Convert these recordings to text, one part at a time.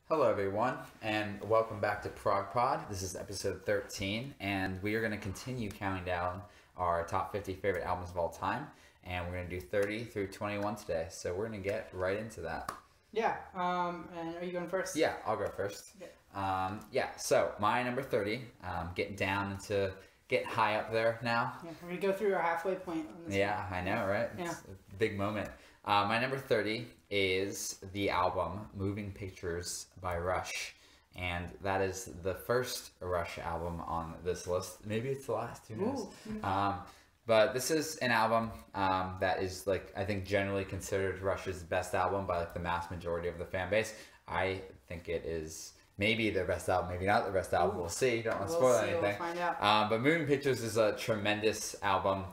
Hello everyone, and welcome back to ProgPod. This is episode 13, and we are going to continue counting down our top 50 favorite albums of all time, and we're going to do 30 through 21 today, so we're going to get right into that. Yeah, and are you going first? Yeah, I'll go first. Okay. So my number 30, getting down into, getting high up there now. Yeah, we're going to go through our halfway point on this Yeah, one. I know, right? Yeah. It's a big moment. My number 30 is the album Moving Pictures by Rush, and that is the first Rush album on this list. Maybe it's the last, who knows? But this is an album that is, like, I think generally considered Rush's best album by, like, the mass majority of the fan base. I think it is maybe their best album, maybe not their best album. We'll see. Don't want to spoil anything. We'll find out. But Moving Pictures is a tremendous album.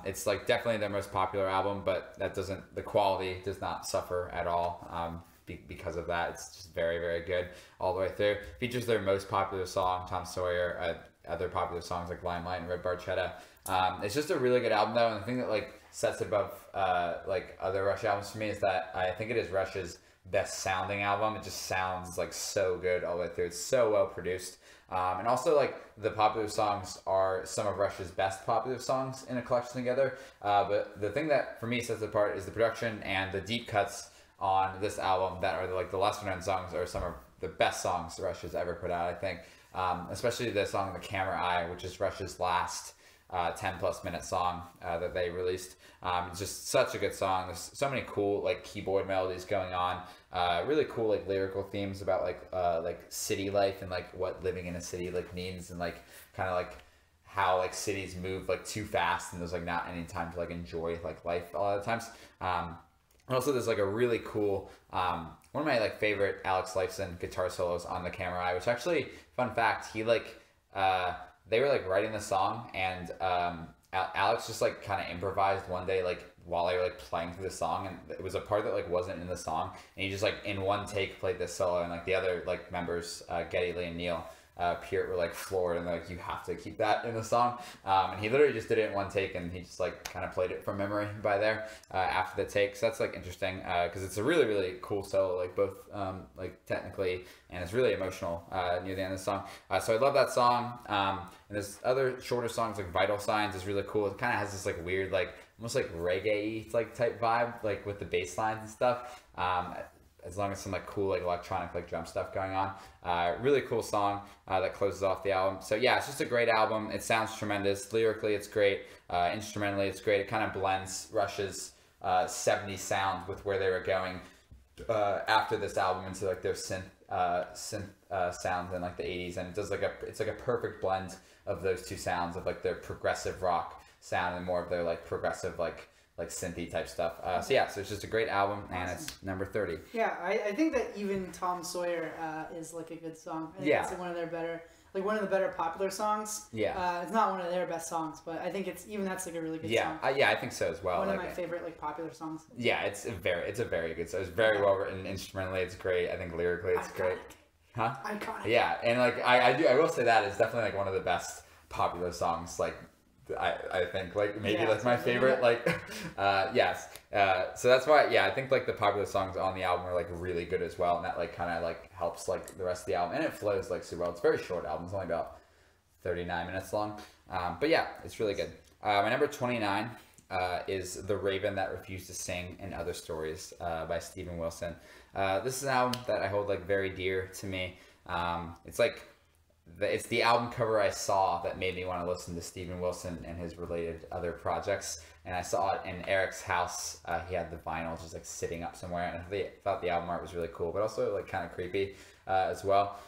It's like definitely their most popular album, but the quality does not suffer at all because of that. It's just very, very good all the way through. Features their most popular song, Tom Sawyer, other popular songs like Limelight and Red Barchetta. It's just a really good album though, and the thing that like sets it above like other Rush albums for me is that I think it is Rush's best sounding album. It just sounds like so good all the way through. It's so well produced. And also, like, the popular songs are some of Rush's best popular songs in a collection together. But the thing that, for me, sets it apart is the production and the deep cuts on this album that are, like, the lesser-known songs are some of the best songs Rush has ever put out, I think. Especially the song The Camera Eye, which is Rush's last 10-plus minute song that they released. It's just such a good song. There's so many cool, like, keyboard melodies going on. Really cool, like, lyrical themes about, like city life and, like, what living in a city, like, means, and, like, kind of, like, how, like, cities move, like, too fast, and there's, like, not any time to, like, enjoy, like, life a lot of times. And also, there's, like, a really cool, one of my, like, favorite Alex Lifeson guitar solos on The Camera Eye, which actually, fun fact, he, like, they were, like, writing the song, and Alex just, like, kind of improvised one day, like, while they were, like, playing through the song, and it was a part that, like, wasn't in the song, and he just, like, in one take played this solo, and, like, the other, like, members, Geddy Lee and Neil Peart were, like, floored, and, like, you have to keep that in the song, and he literally just did it in one take, and he just, like, kind of played it from memory by there after the take, so that's, like, interesting, because it's a really, really cool solo, like, both, like, technically, and it's really emotional near the end of the song, so I love that song, and there's other shorter songs, like Vital Signs is really cool. It kind of has this, like, weird, like, almost, like, reggae, like, type vibe, like, with the bass lines and stuff, as long as some, like, cool, like, electronic, like, drum stuff going on. Really cool song that closes off the album. So, yeah, it's just a great album. It sounds tremendous. Lyrically, it's great. Instrumentally, it's great. It kind of blends Rush's 70s sound with where they were going after this album into, like, their synth sounds in, like, the 80s. And it does, like, it's like a perfect blend of those two sounds of, like, their progressive rock sound and more of their, like, progressive, like synthy type stuff. So it's just a great album, and it's number 30. Yeah, I think that even Tom Sawyer is, like, a good song. I think it's like, one of their better, like, one of the better popular songs. Yeah. It's not one of their best songs, but I think that's like a really good song. Yeah, I think so as well. One of my favorite, like, popular songs. Yeah, it's a very good song. It's very well written instrumentally. It's great. I think lyrically it's great. Huh? Iconic. Yeah, and, like, I will say that it's definitely, like, one of the best popular songs, like, I think, like, maybe like my favorite, like, yes. So that's why, I think, like, the popular songs on the album are, like, really good as well, and that, like, kind of, like, helps, like, the rest of the album, and it flows, like, super well. It's a very short album. It's only about 39 minutes long, but yeah, it's really good. My number 29 is The Raven That Refused to Sing and Other Stories by Steven Wilson. This is an album that I hold, like, very dear to me. It's, like, it's the album cover I saw that made me want to listen to Steven Wilson and his related other projects, and I saw it in Eric's house. He had the vinyl just, like, sitting up somewhere, and I thought the album art was really cool, but also, like, kind of creepy as well.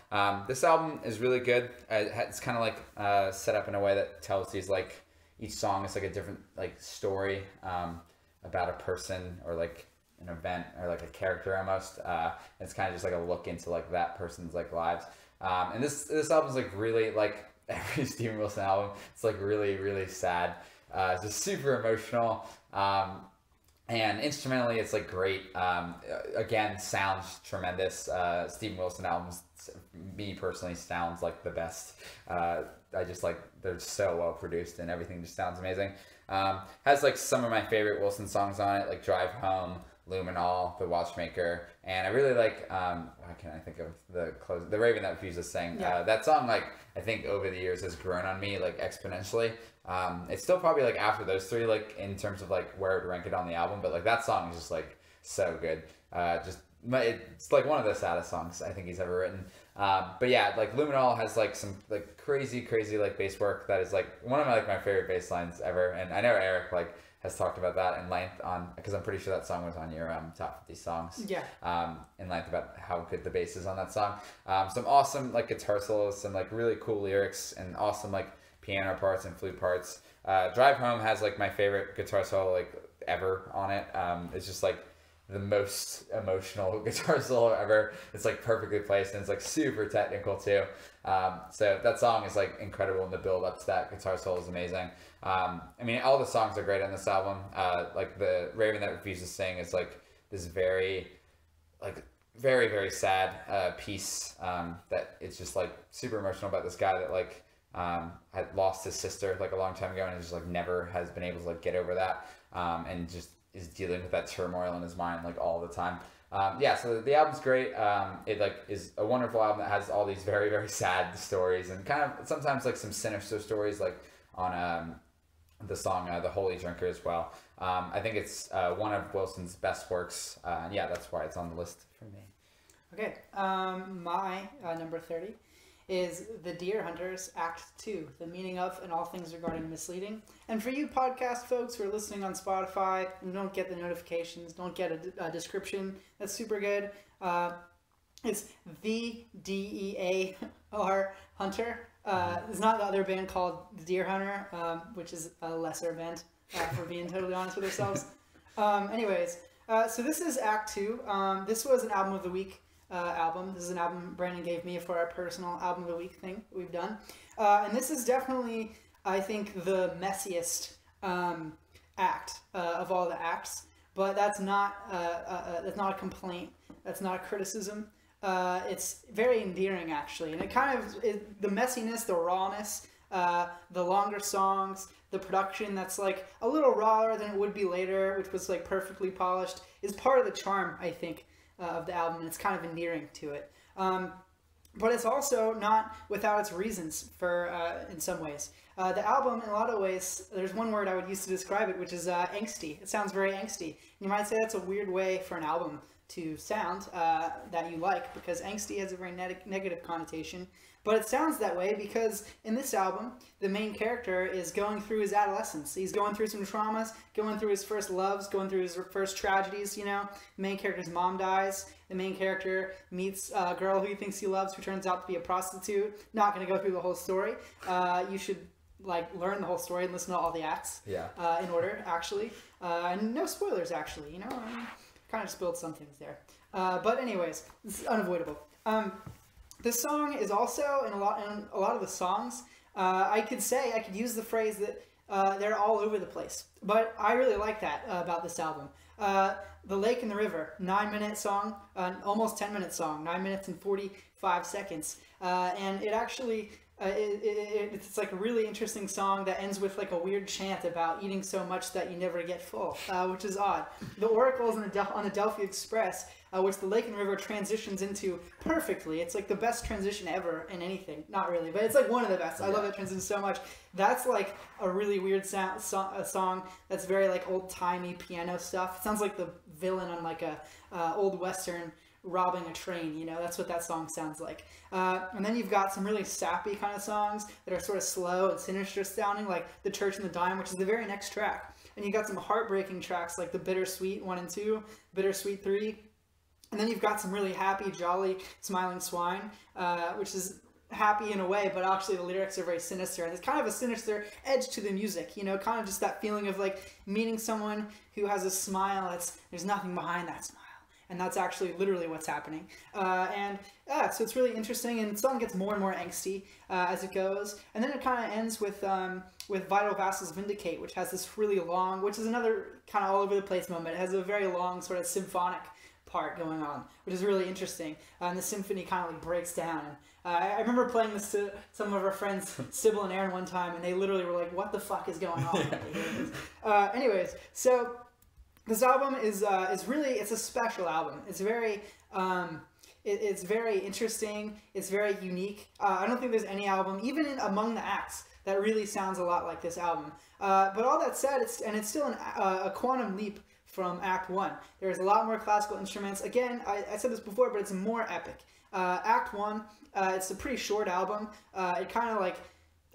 This album is really good. It's kind of, like, set up in a way that tells these, like, each song is, like, a different, like, story about a person or, like, an event or, like, a character almost. It's kind of just, like, a look into, like, that person's, like, lives. And this album's, like, really, like, every Steven Wilson album, it's, like, really, really sad. It's just super emotional. And instrumentally, it's, like, great. Again, sounds tremendous. Steven Wilson albums, me personally, sounds like the best. I just, like, they're so well produced and everything just sounds amazing. Has, like, some of my favorite Wilson songs on it, like Drive Home, Luminol, The Watchmaker, and I really like, what can I think of, the Raven That Refuses to Sing. Yeah. That song, like, I think over the years has grown on me, like, exponentially. It's still probably, like, after those three, like, in terms of, like, where it would rank it on the album, but, like, that song is just, like, so good. It's, like, one of the saddest songs I think he's ever written. But yeah, like, Luminol has, like, some, like, crazy, like, bass work that is, like, one of my favorite bass lines ever, and I know Eric, like, has talked about that in length on, because I'm pretty sure that song was on your top 50 songs. Yeah. In length about how good the bass is on that song. Some awesome like guitar solos, some like really cool lyrics, and awesome like piano parts and flute parts. Drive Home has like my favorite guitar solo like ever on it. It's just like the most emotional guitar solo ever. It's like perfectly placed, and it's like super technical too. So that song is like incredible, and the build up to that guitar solo is amazing. I mean, all the songs are great on this album. Like the Raven That Refuses to Sing is like this very sad piece that it's just like super emotional about this guy that like had lost his sister like a long time ago, and just like never has been able to like get over that, and just is dealing with that turmoil in his mind like all the time. Yeah, so the album's great. It like is a wonderful album that has all these very sad stories, and kind of sometimes like some sinister stories, like on the song The Holy Drinker as well. I think it's one of Wilson's best works. Yeah, that's why it's on the list for me. Okay, my number 30 is The Deer Hunters Act 2, The Meaning of and All Things Regarding Misleading. And for you podcast folks who are listening on Spotify and don't get the notifications, don't get a description, that's super good. It's The D-E-A-R Hunter. It's not the other band called The Deer Hunter, which is a lesser band, for being totally honest with ourselves. Anyways, so this is Act 2. This was an Album of the Week album. This is an album Brandon gave me for our personal Album of the Week thing we've done. And this is definitely, I think, the messiest act of all the acts. But that's not a complaint. That's not a criticism. It's very endearing, actually. And it kind of, the messiness, the rawness, the longer songs, the production that's like a little rawer than it would be later, which was like perfectly polished, is part of the charm, I think, of the album, and it's kind of endearing to it. But it's also not without its reasons for, in some ways. The album, in a lot of ways, there's one word I would use to describe it, which is angsty. It sounds very angsty. You might say that's a weird way for an album to sound that you like, because angsty has a very negative connotation. But it sounds that way because in this album, the main character is going through his adolescence. He's going through some traumas, going through his first loves, going through his first tragedies, you know. The main character's mom dies. The main character meets a girl who he thinks he loves, who turns out to be a prostitute. Not going to go through the whole story. You should like learn the whole story and listen to all the acts in order, actually. And no spoilers, actually, you know. Kind of spilled some things there. But anyways, this is unavoidable. This song is also, in a lot of the songs, I could use the phrase that they're all over the place. But I really like that about this album. The Lake and the River, 9-minute song, almost 10-minute song, 9 minutes and 45 seconds. And it actually, it's like a really interesting song that ends with like a weird chant about eating so much that you never get full, which is odd. The Oracles on the Delphi Express, which the Lake and River transitions into perfectly. It's like the best transition ever in anything. Not really, but it's like one of the best. I love that transition so much. That's like a really weird song that's very like old-timey piano stuff. It sounds like the villain on like a old Western robbing a train, you know, that's what that song sounds like. And then you've got some really sappy kind of songs that are sort of slow and sinister sounding, like The Church and the Dime, which is the very next track. And you got some heartbreaking tracks like The Bittersweet 1 and 2, Bittersweet 3. And then you've got some really happy, jolly, Smiling Swine, which is happy in a way, but actually the lyrics are very sinister. And there's kind of a sinister edge to the music, you know, kind of just that feeling of like meeting someone who has a smile there's nothing behind that smile. And that's actually literally what's happening. So it's really interesting, and the song gets more and more angsty as it goes. And then it kind of ends with Vital Vassal's Vindicate, which has this really long, which is another kind of all over the place moment. It has a very long sort of symphonic part going on, which is really interesting. And the symphony kind of like breaks down. I remember playing this to some of our friends, Sybil and Aaron, one time, and they literally were like, what the fuck is going on? Anyways, so this album is really, it's a special album. It's very it's very interesting. It's very unique. I don't think there's any album, even among the acts, that really sounds a lot like this album. But all that said, it's still a quantum leap from Act 1. There's a lot more classical instruments. Again, I said this before, but it's more epic. Act 1, it's a pretty short album. It kind of like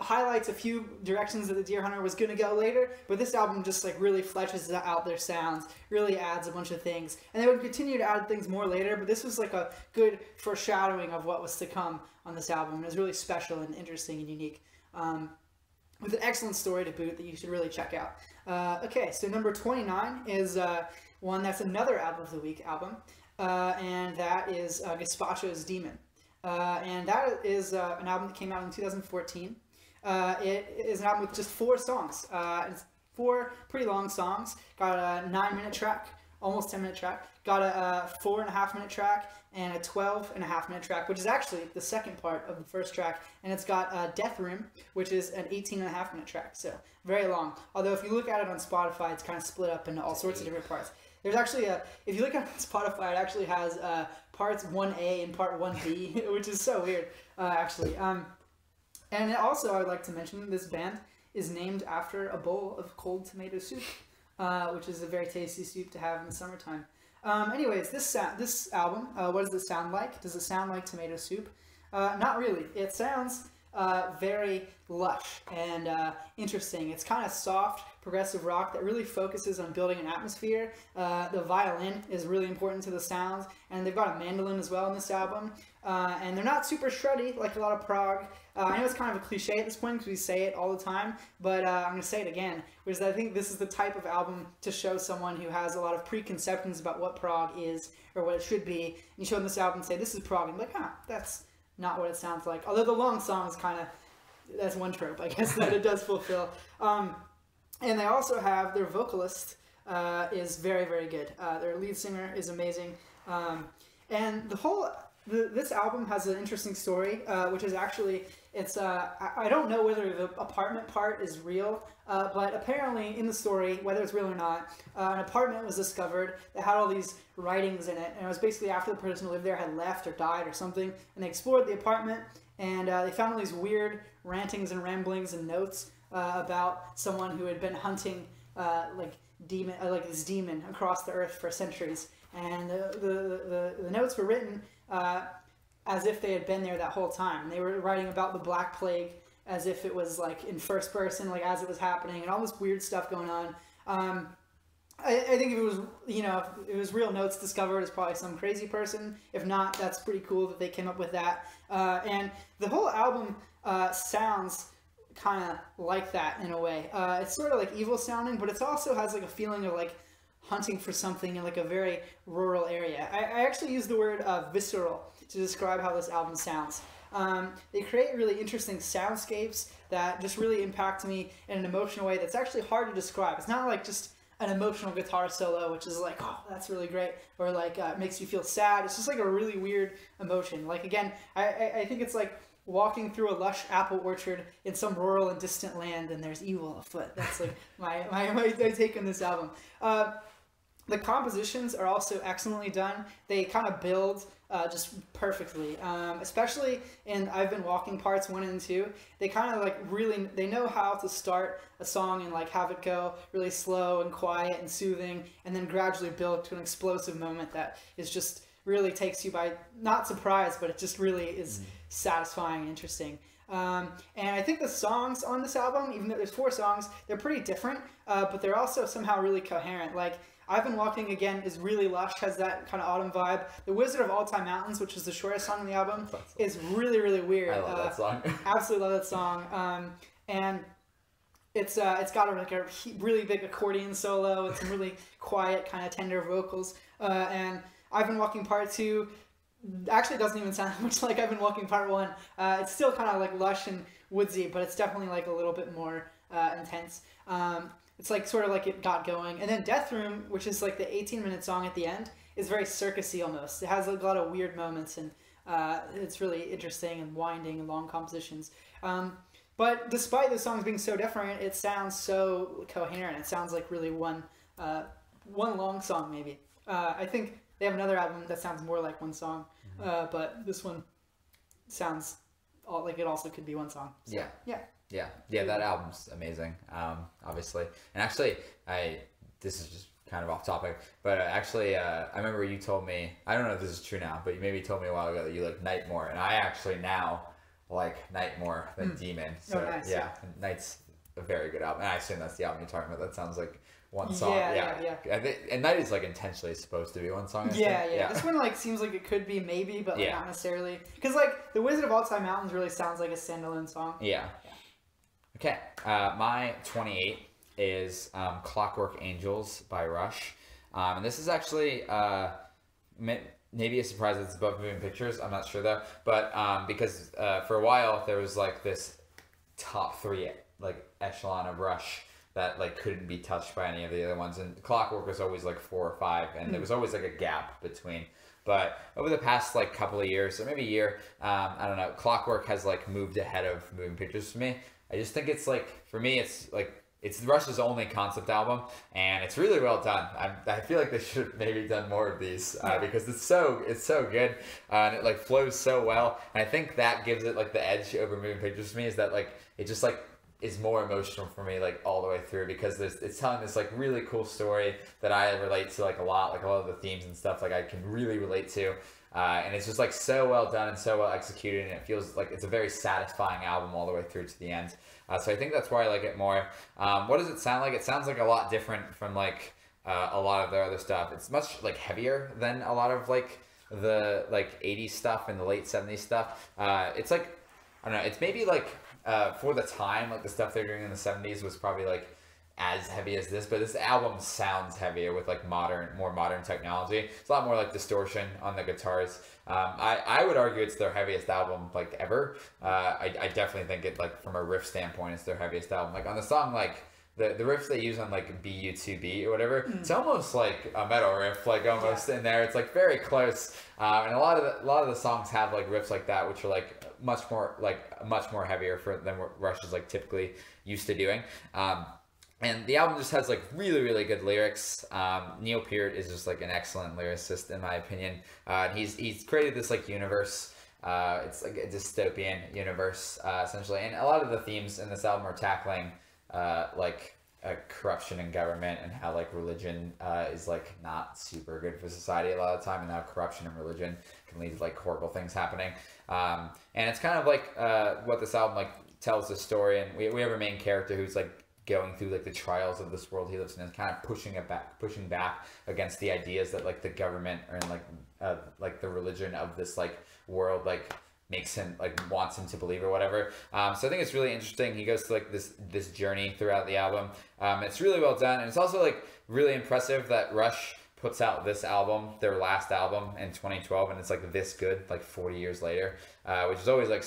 highlights a few directions that the Deer Hunter was going to go later, but this album just like really fleshes out their sounds, really adds a bunch of things, and they would continue to add things more later, but this was like a good foreshadowing of what was to come on this album. It was really special and interesting and unique, with an excellent story to boot that you should really check out. Okay, so number 29 is one that's another Album of the Week album, and that is Gazpacho's Demon. And that is an album that came out in 2014. It is an album with just 4 songs. It's 4 pretty long songs. Got a 9-minute track, almost 10-minute track. Got a 4.5-minute track and a 12.5-minute track, which is actually the second part of the first track. And it's got Death Room, which is an 18.5-minute track. So very long. Although if you look at it on Spotify, it's kind of split up into all sorts of different parts. There's actually if you look at it on Spotify, it actually has parts 1A and part 1B, which is so weird, actually. And also, I'd like to mention, this band is named after a bowl of cold tomato soup, which is a very tasty soup to have in the summertime. Anyways, this album, what does it sound like? Does it sound like tomato soup? Not really. It sounds very lush and interesting. It's kind of soft, progressive rock that really focuses on building an atmosphere. The violin is really important to the sounds, and they've got a mandolin as well in this album. And they're not super shreddy like a lot of prog. I know it's kind of a cliche at this point because we say it all the time, but I'm going to say it again, which is that I think this is the type of album to show someone who has a lot of preconceptions about what prog is or what it should be. And you show them this album and say, this is prog, and like, that's not what it sounds like. Although the long songs kind of, that's one trope, I guess, that it does fulfill. And they also have, their vocalist is very, very good. Their lead singer is amazing. And this album has an interesting story, which is actually, I don't know whether the apartment part is real, but apparently in the story, whether it's real or not, an apartment was discovered that had all these writings in it, and it was basically after the person who lived there had left or died or something, and they explored the apartment, and they found all these weird rantings and ramblings and notes about someone who had been hunting like this demon across the earth for centuries, and the notes were written as if they had been there that whole time. They were writing about the Black Plague as if it was like in first person, like as it was happening, and all this weird stuff going on. I think if it was, if it was real notes discovered, it's probably some crazy person. If not, that's pretty cool that they came up with that. And the whole album sounds kind of like that in a way. It's sort of like evil sounding, but it also has like a feeling of like hunting for something in like a very rural area. I actually use the word visceral to describe how this album sounds. They create really interesting soundscapes that just really impact me in an emotional way that's actually hard to describe. It's not like just an emotional guitar solo, which is like, oh, that's really great, or like makes you feel sad. It's just like a really weird emotion. Like, again, I think it's like walking through a lush apple orchard in some rural and distant land, and there's evil afoot. That's like my take on this album. The compositions are also excellently done. They kind of build just perfectly, especially in I've Been Walking parts 1 and 2. They kind of like really, they know how to start a song and like have it go really slow and quiet and soothing, and then gradually build to an explosive moment that is just really takes you by, not surprise, but it just really is satisfying and interesting. And I think the songs on this album, even though there's 4 songs, they're pretty different, but they're also somehow really coherent. Like, I've Been Walking, again, is really lush, has that kind of autumn vibe. The Wizard of All Time Mountains, which is the shortest song on the album, is really, really weird. I love that song. Absolutely love that song. And it's got a really big accordion solo and some really quiet, kind of tender vocals. And I've Been Walking Part 2 actually doesn't even sound much like I've Been Walking Part 1. It's still kind of like lush and woodsy, but it's definitely like a little bit more intense. It's like sort of like it got going. And then Death Room, which is like the 18-minute song at the end, is very circusy almost. It has a lot of weird moments, and it's really interesting and winding and long compositions. But despite the songs being so different, it sounds so coherent. It sounds like really one one long song maybe. I think they have another album that sounds more like one song, but this one sounds like it also could be one song. So, yeah. That album's amazing. Obviously, and actually, this is just kind of off topic, but I remember you told me, I don't know if this is true now, but you maybe told me a while ago that you like Night more, and I actually now like Night more than Demon. So nice. yeah, Night's a very good album, and I assume that's the album you're talking about. That sounds like one song. Yeah. And Night is like intentionally supposed to be one song. Yeah. This one like seems like it could be maybe, but like, not necessarily. Because like The Wizard of All Time Mountains really sounds like a standalone song. Yeah. Okay, my 28 is Clockwork Angels by Rush. And this is actually maybe a surprise that it's above Moving Pictures. I'm not sure though. But because for a while there was like this top 3 like echelon of Rush that like couldn't be touched by any of the other ones. And Clockwork was always like 4 or 5. And there was always like a gap between. But over the past like couple of years, or maybe a year, I don't know, Clockwork has like moved ahead of Moving Pictures for me. I just think it's like, for me, it's like, it's Rush's only concept album, and it's really well done. I feel like they should have maybe done more of these because it's so good, and it like flows so well. And I think that gives it like the edge over Moving Pictures for me, is that like it just like is more emotional for me like all the way through, because it's telling this like really cool story that I relate to like a lot of the themes and stuff like I can really relate to. And it's just like so well done and so well executed, and it feels like it's a very satisfying album all the way through to the end. So I think that's why I like it more. What does it sound like? It sounds like a lot different from like a lot of their other stuff. It's much like heavier than a lot of like the like 80s stuff and the late 70s stuff. It's like, I don't know, it's maybe like for the time, like the stuff they're doing in the 70s was probably like as heavy as this, but this album sounds heavier with like more modern technology. It's a lot more like distortion on the guitars. I would argue it's their heaviest album like ever. I definitely think it, like from a riff standpoint, it's their heaviest album. Like on the song, like the riffs they use on like BU2B or whatever, it's almost like a metal riff, like almost in there. It's like very close. And a lot of the songs have like riffs like that, which are like much more heavier than what Rush is like typically used to doing. And the album just has like really, really good lyrics. Neil Peart is just like an excellent lyricist in my opinion. He's created this like universe. It's like a dystopian universe essentially, and a lot of the themes in this album are tackling like corruption in government and how like religion is like not super good for society a lot of the time, and how corruption in religion can lead to like horrible things happening. And it's kind of like what this album like tells the story, and we have a main character who's like going through like the trials of this world he lives in, and kind of pushing back against the ideas that like the government or like the religion of this like world like makes him like wants him to believe or whatever. So I think it's really interesting. He goes to like this journey throughout the album. It's really well done, and it's also like really impressive that Rush puts out this album, their last album, in 2012, and it's like this good, like 40 years later, which is always like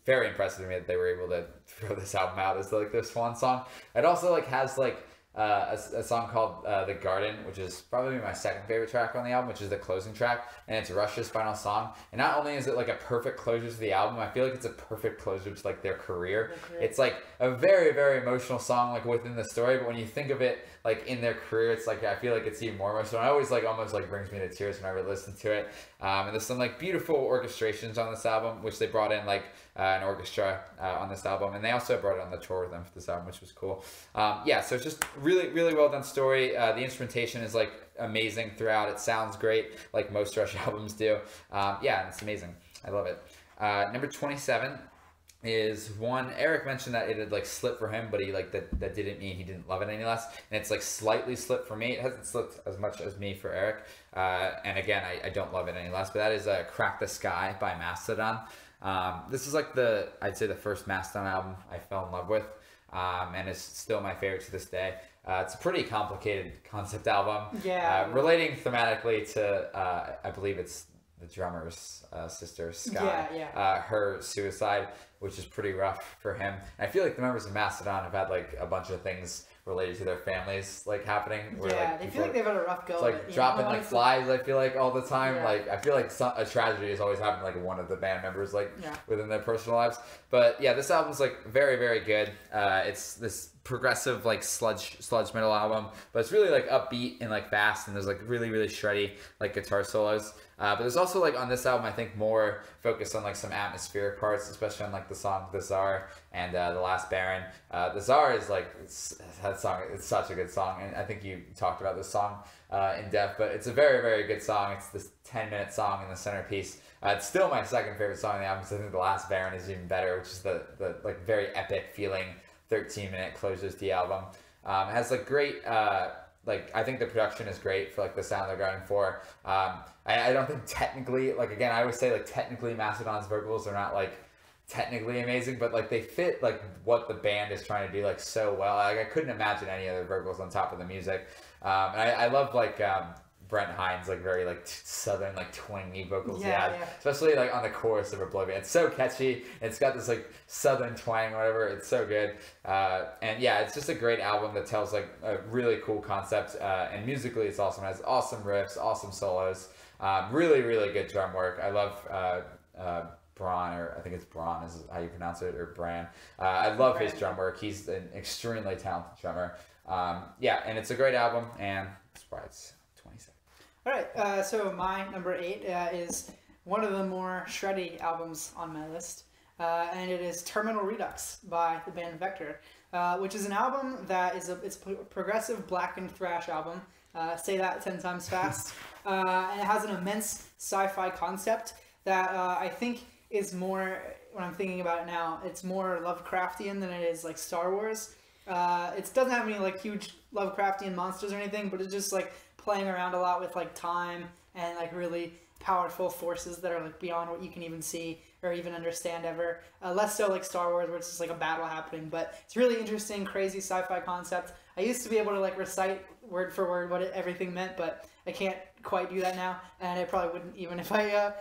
very impressive to me that they were able to throw this album out as like their swan song. It also like has like a song called The Garden, which is probably my second favorite track on the album, which is the closing track, and it's Rush's final song. And not only is it like a perfect closure to the album, I feel like it's a perfect closure to like their career. It's like a very, very emotional song like within the story, but when you think of it like in their career, it's like I feel like it's even more emotional. It always like almost like brings me to tears whenever I listen to it. And there's some like beautiful orchestrations on this album, which they brought in like an orchestra on this album, and they also brought it on the tour with them for this album, which was cool. Yeah, so it's just really, really well done story. The instrumentation is like amazing throughout. It sounds great, like most Rush albums do. Yeah, it's amazing. I love it. Number 27 is one Eric mentioned that it had like slipped for him, but he like that didn't mean he didn't love it any less, and it's like slightly slipped for me. It hasn't slipped as much as me for Eric, and again I don't love it any less, but that is Crack the Skye by Mastodon. This is like I'd say the first Mastodon album I fell in love with, and it's still my favorite to this day. It's a pretty complicated concept album, relating thematically to I believe it's the drummer's sister, Skye, her suicide, which is pretty rough for him. And I feel like the members of Mastodon have had like a bunch of things related to their families like happening. Where, yeah, like, they feel like they've had a rough go. it's like dropping like flies. I feel like all the time. Yeah. Like I feel like a tragedy has always happened to like one of the band members like Yeah. within their personal lives. But yeah, this album's like very very good. It's this progressive like sludge metal album, but it's really like upbeat and like fast, and there's like really really shreddy like guitar solos. But there's also like on this album I think more focused on like some atmospheric parts, especially on like the song The Tsar and The Last Baron. The Tsar is like that song. It's such a good song, and I think you talked about this song in depth. But it's a very very good song. It's this 10-minute song in the centerpiece. It's still my second favorite song on the album. So I think The Last Baron is even better, which is the like very epic feeling 13-minute closures to the album. It has like great like I think the production is great for like the sound they're going for. I don't think technically, like again I always say like technically Mastodon's vocals are not like technically amazing, but like they fit like what the band is trying to do like so well. Like I couldn't imagine any other vocals on top of the music. And I love like Brent Hines like very like southern like twangy vocals he has, especially like on the chorus of Blomljud. It's so catchy. It's got this like southern twang or whatever. It's so good. And yeah, it's just a great album that tells like a really cool concept. And musically, it's awesome. It has awesome riffs, awesome solos. Really, really good drum work. I love Bron, or I think it's Bron is how you pronounce it, or Bran. I love his drum work. He's an extremely talented drummer. Yeah, and it's a great album, and that's why it's 27. All right, so my number 8 is one of the more shreddy albums on my list, and it is Terminal Redux by the band Vektor, which is an album that it's a progressive blackened thrash album. Say that 10 times fast. And it has an immense sci-fi concept that I think is more, when I'm thinking about it now, it's more Lovecraftian than it is like Star Wars. It doesn't have any like huge Lovecraftian monsters or anything, but it's just like playing around a lot with like time and like really powerful forces that are like beyond what you can even see or even understand ever. Less so like Star Wars, where it's just like a battle happening, but it's really interesting, crazy sci-fi concept. I used to be able to like recite word for word what everything meant, but I can't quite do that now, and I probably wouldn't even if I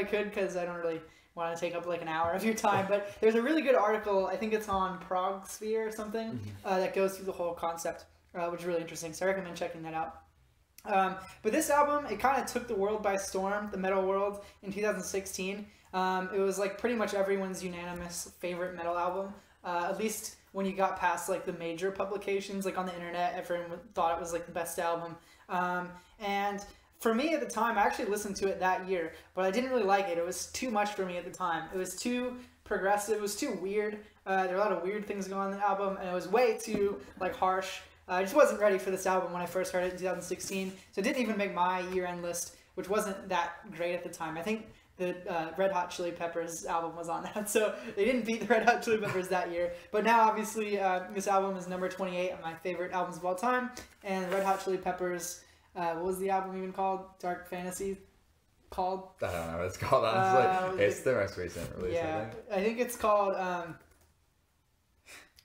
could, because I don't really want to take up like an hour of your time. But there's a really good article, I think it's on ProgSphere or something, that goes through the whole concept, which is really interesting. So I recommend checking that out. But this album, it kind of took the world by storm, the metal world, in 2016. It was like pretty much everyone's unanimous favorite metal album, at least when you got past like the major publications, like on the internet, everyone thought it was like the best album. And for me at the time, I actually listened to it that year, but I didn't really like it. It was too much for me at the time. It was too progressive. It was too weird. There were a lot of weird things going on in the album, and it was way too like harsh. I just wasn't ready for this album when I first heard it in 2016, so it didn't even make my year-end list, which wasn't that great at the time. I think the Red Hot Chili Peppers album was on that, so they didn't beat the Red Hot Chili Peppers that year. But now, obviously, this album is number 28 of my favorite albums of all time, and Red Hot Chili Peppers, what was the album even called? Dark Fantasy called? I don't know what it's called, honestly. It's the most recent release, yeah, I think it's called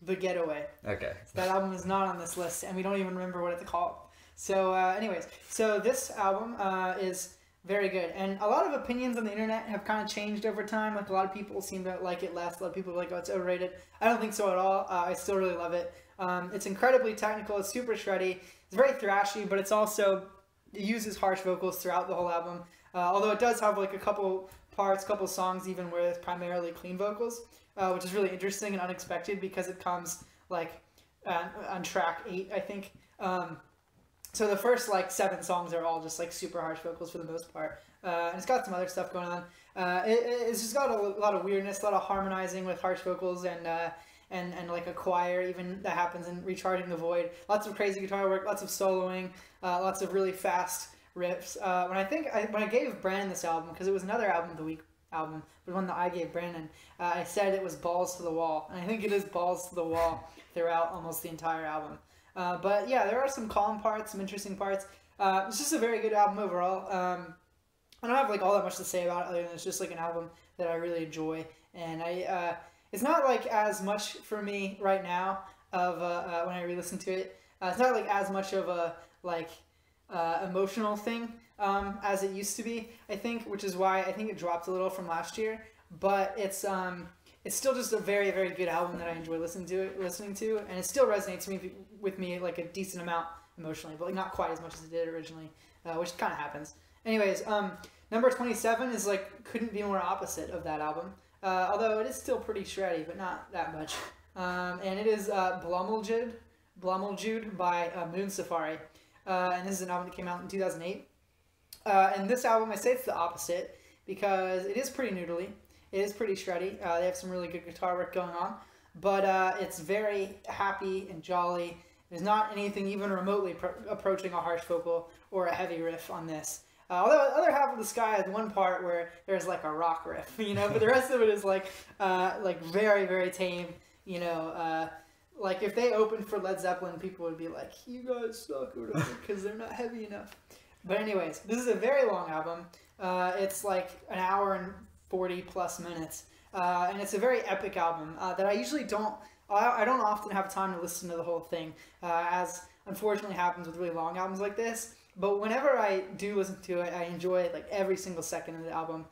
The Getaway. Okay. So that album is not on this list, and we don't even remember what it's called. So anyways, so this album is very good, and a lot of opinions on the internet have kind of changed over time. Like a lot of people seem to like it less. A lot of people are like, oh, it's overrated. I don't think so at all. I still really love it. It's incredibly technical. It's super shreddy. It's very thrashy, but it's also, it uses harsh vocals throughout the whole album. Although it does have like a couple parts, couple songs even where it's primarily clean vocals, which is really interesting and unexpected because it comes like on track 8, I think. So the first like 7 songs are all just like super harsh vocals for the most part. And it's got some other stuff going on. It's just got a lot of weirdness, a lot of harmonizing with harsh vocals and like a choir even that happens in Recharging the Void. Lots of crazy guitar work, lots of soloing, lots of really fast riffs. When I gave Brandon this album, because it was another album of the week album, but one that I gave Brandon, I said it was balls to the wall, and I think it is balls to the wall throughout almost the entire album. But yeah, there are some calm parts, some interesting parts. It's just a very good album overall. I don't have like all that much to say about it other than it's just like an album that I really enjoy, and it's not like as much for me right now of when I re-listen to it. It's not like as much of a like emotional thing as it used to be, I think, which is why I think it dropped a little from last year. But it's it's still just a very, very good album that I enjoy listening to, and it still resonates with me like a decent amount emotionally, but like not quite as much as it did originally, which kind of happens. Anyways, number 27 is like couldn't be more opposite of that album, although it is still pretty shreddy, but not that much. And it is Blomljud by Moon Safari, and this is an album that came out in 2008. And this album, I say it's the opposite because it is pretty noodly. It is pretty shreddy. They have some really good guitar work going on, but it's very happy and jolly. There's not anything even remotely approaching a harsh vocal or a heavy riff on this. Although the other half of the Skye has one part where there's like a rock riff, you know, but the rest of it is like very, very tame, you know. Like if they opened for Led Zeppelin, people would be like, you guys suck or whatever because they're not heavy enough. But anyways, this is a very long album. It's like an hour and 40 plus minutes, and it's a very epic album that I usually don't often have time to listen to the whole thing, as unfortunately happens with really long albums like this. But whenever I do listen to it, I enjoy like every single second of the album.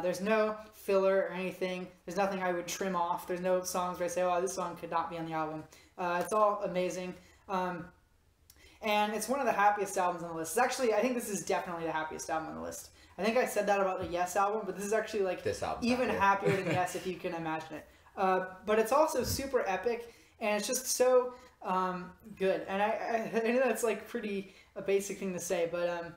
There's no filler or anything. There's nothing I would trim off. There's no songs where I say, oh, this song could not be on the album. It's all amazing. And it's one of the happiest albums on the list. It's actually, I think this is definitely the happiest album on the list. I think I said that about the Yes album, but this is actually like even happier than Yes if you can imagine it. But it's also super epic, and it's just so good. And I know that's like pretty a basic thing to say, but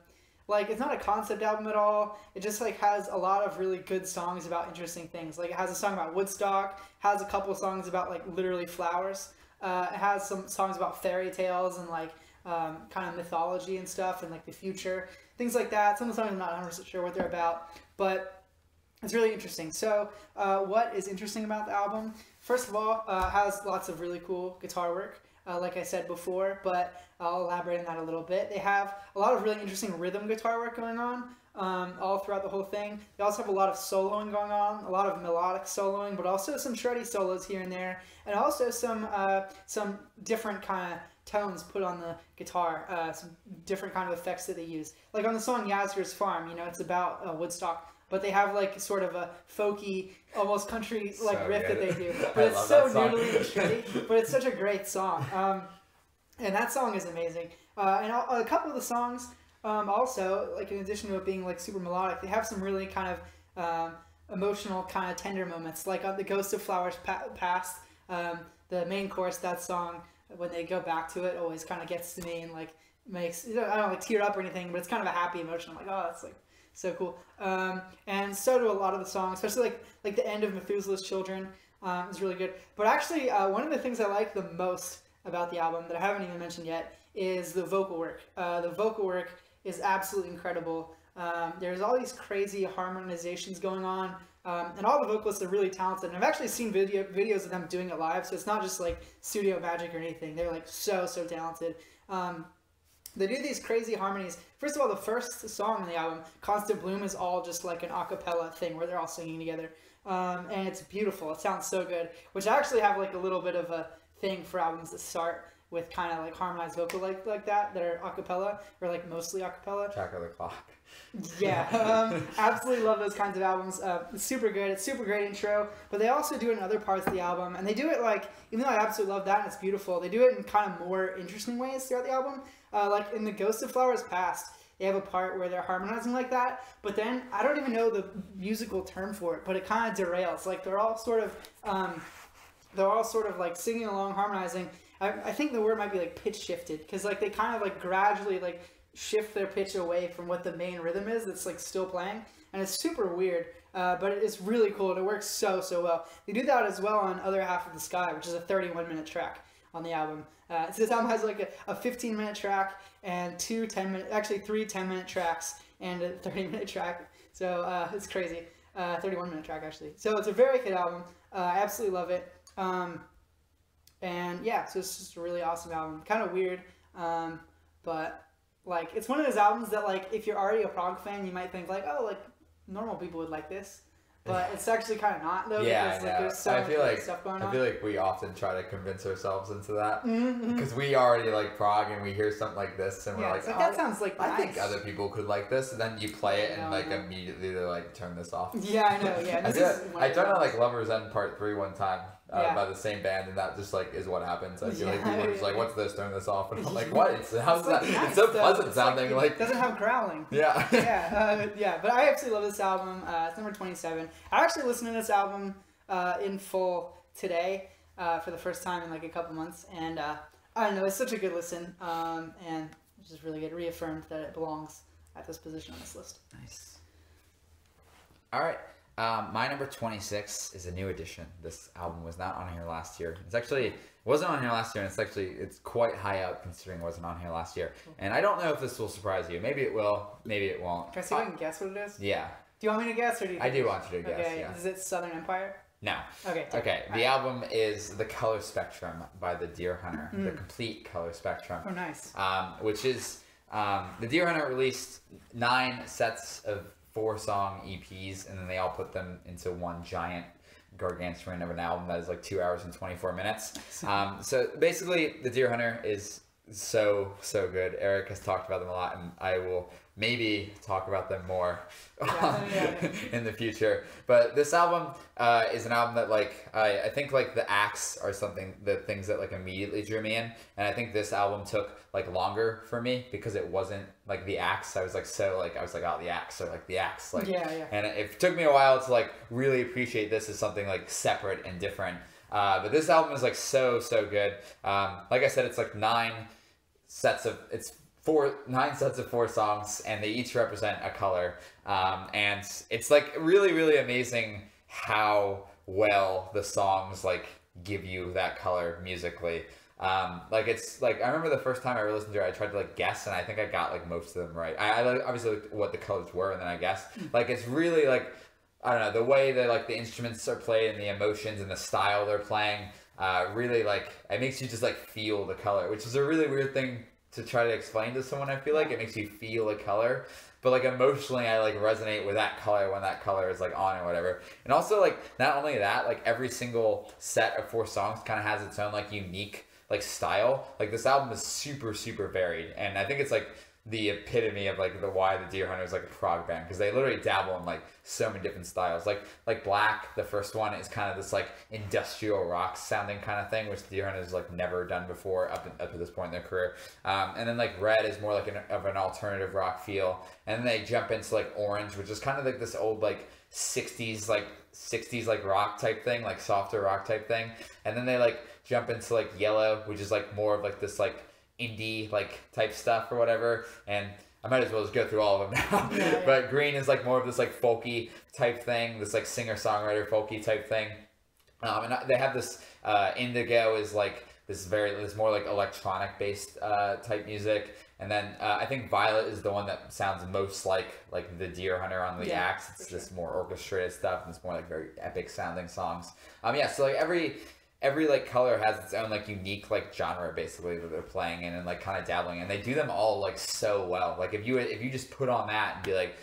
like it's not a concept album at all. It just like has a lot of really good songs about interesting things. Like it has a song about Woodstock, has a couple of songs about like literally flowers. It has some songs about fairy tales and like kind of mythology and stuff and like the future, things like that. Some of the songs I'm not 100% sure what they're about, but it's really interesting. So what is interesting about the album? First of all, it has lots of really cool guitar work, like I said before, but I'll elaborate on that a little bit. They have a lot of really interesting rhythm guitar work going on all throughout the whole thing. They also have a lot of soloing going on, a lot of melodic soloing, but also some shreddy solos here and there, and also some different kind of tones put on the guitar, some different kind of effects that they use. Like on the song Yazgur's Farm, you know, it's about Woodstock, but they have like sort of a folky, almost country like so riff good. That they do. But it's so noodly and shreddy, but it's such a great song. And that song is amazing. And a couple of the songs also, like in addition to it being like super melodic, they have some really kind of emotional, kind of tender moments. Like on The Ghost of Flowers Past, the main chorus, that song, when they go back to it, always kind of gets to me and like makes, you know, I don't like tear up or anything, but it's kind of a happy emotion. I'm like, oh, that's like so cool. And so do a lot of the songs, especially like the end of Methuselah's Children is really good. But actually, one of the things I like the most about the album that I haven't even mentioned yet is the vocal work. The vocal work is absolutely incredible. There's all these crazy harmonizations going on. And all the vocalists are really talented. And I've actually seen videos of them doing it live, so it's not just like studio magic or anything. They're like so talented. They do these crazy harmonies. First of all, the first song on the album, Constant Bloom, is all just like an a cappella thing where they're all singing together. And it's beautiful. It sounds so good. Which I actually have like a little bit of a thing for albums that start with kind of like harmonized vocal like that are a cappella, or like mostly a cappella. Track of the Clock. Yeah, absolutely love those kinds of albums. It's super good. It's super great intro, but they also do it in other parts of the album, and they do it like, even though I absolutely love that and it's beautiful, they do it in kind of more interesting ways throughout the album. Like in The Ghost of Flowers Past, they have a part where they're harmonizing like that, but then I don't even know the musical term for it, but it kind of derails. Like they're all sort of like singing along, harmonizing. I think the word might be like pitch shifted, because like they kind of like gradually like shift their pitch away from what the main rhythm is that's like still playing, and it's super weird, but it's really cool and it works so well. They do that as well on Other Half of the Skye, which is a 31-minute track on the album. So this album has like a 15-minute track and three 10-minute tracks and a 30-minute track, so it's crazy. 31-minute track actually. So it's a very good album. I absolutely love it. And yeah, so it's just a really awesome album. Kind of weird, but like it's one of those albums that like if you're already a prog fan, you might think like, oh, like normal people would like this. but it's actually kind of not though. Yeah, because like, there's so much like stuff going on. I feel like we often try to convince ourselves into that Mm-hmm. because we already like prog and we hear something like this and we're like, like that sounds like I nice. think other people could like this, and then you play it and like immediately they're like, turn this off. Yeah, I know. Yeah, I turned on like Lover's End Part 3 one time. By the same band, and that just like is what happens. I feel like people are just like, "What's this? Turn this off." And I'm like, "What? How's that? Nice, it's so pleasant sounding." Like, it doesn't have growling. Yeah. Yeah. But I absolutely love this album. It's number 27. I actually listened to this album in full today for the first time in like a couple months, and I don't know, it's such a good listen, and it's just really good. Reaffirmed that it belongs at this position on this list. Nice. All right. My number 26 is a new addition. This album was not on here last year. It wasn't on here last year, and it's quite high up considering it wasn't on here last year. And I don't know if this will surprise you. Maybe it will, maybe it won't. Can I see if I can guess what it is? Yeah. Do you want me to guess, or do you? I do want you to guess. Okay. Yeah. Is it Southern Empire? No. Okay. The album is The Color Spectrum by the Deer Hunter. The complete color spectrum. Oh, nice. Which is the Deer Hunter released 9 sets of 4-song EPs, and then they all put them into one giant gargantuan of an album that is like 2 hours and 24 minutes. So basically, the Deer Hunter is so good. Eric has talked about them a lot, and I will maybe talk about them more in the future. But this album is an album that like I think like the acts are the things that like immediately drew me in, and I think this album took like longer for me because it wasn't like the acts. I was like oh, the acts are like the acts, like and it took me a while to like really appreciate this as something like separate and different. But this album is like so good. Like I said, it's like 9 sets of 9 sets of 4 songs, and they each represent a color. And it's like really amazing how well the songs like give you that color musically. Like it's like I remember the first time I ever listened to it, I tried to like guess, and I think I got like most of them right. I obviously looked at what the colors were, and then I guessed. Like it's really like I don't know, the way that like the instruments are played and the emotions and the style they're playing really like it makes you just like feel the color, which is a really weird thing to try to explain to someone. I feel like it makes you feel a color, but like emotionally I like resonate with that color when that color is like on or whatever. And also like not only that, like every single set of 4 songs kind of has its own like unique like style. Like this album is super varied, and I think it's like the epitome of like why the Deer Hunter is like a prog band, because they literally dabble in like so many different styles. Like Black, the first one, is kind of this like industrial rock sounding kind of thing, which the Deer Hunter has like never done before up to this point in their career. And then like Red is more like of an alternative rock feel, and then they jump into like Orange, which is kind of like this old like 60s like rock type thing, like softer rock type thing, and then they like jump into like Yellow, which is like more of like this like indie like type stuff or whatever, and I might as well just go through all of them now. But Green is like more of this like folky type thing, this like singer-songwriter folky type thing, and they have this Indigo is like this more like electronic based type music, and then I think Violet is the one that sounds most like the Deer Hunter on the acts. It's this more orchestrated stuff, and it's more like very epic sounding songs. So like every like color has its own like unique like genre basically that they're playing in and like kind of dabbling, and they do them all like so well. Like if you just put on that and be like,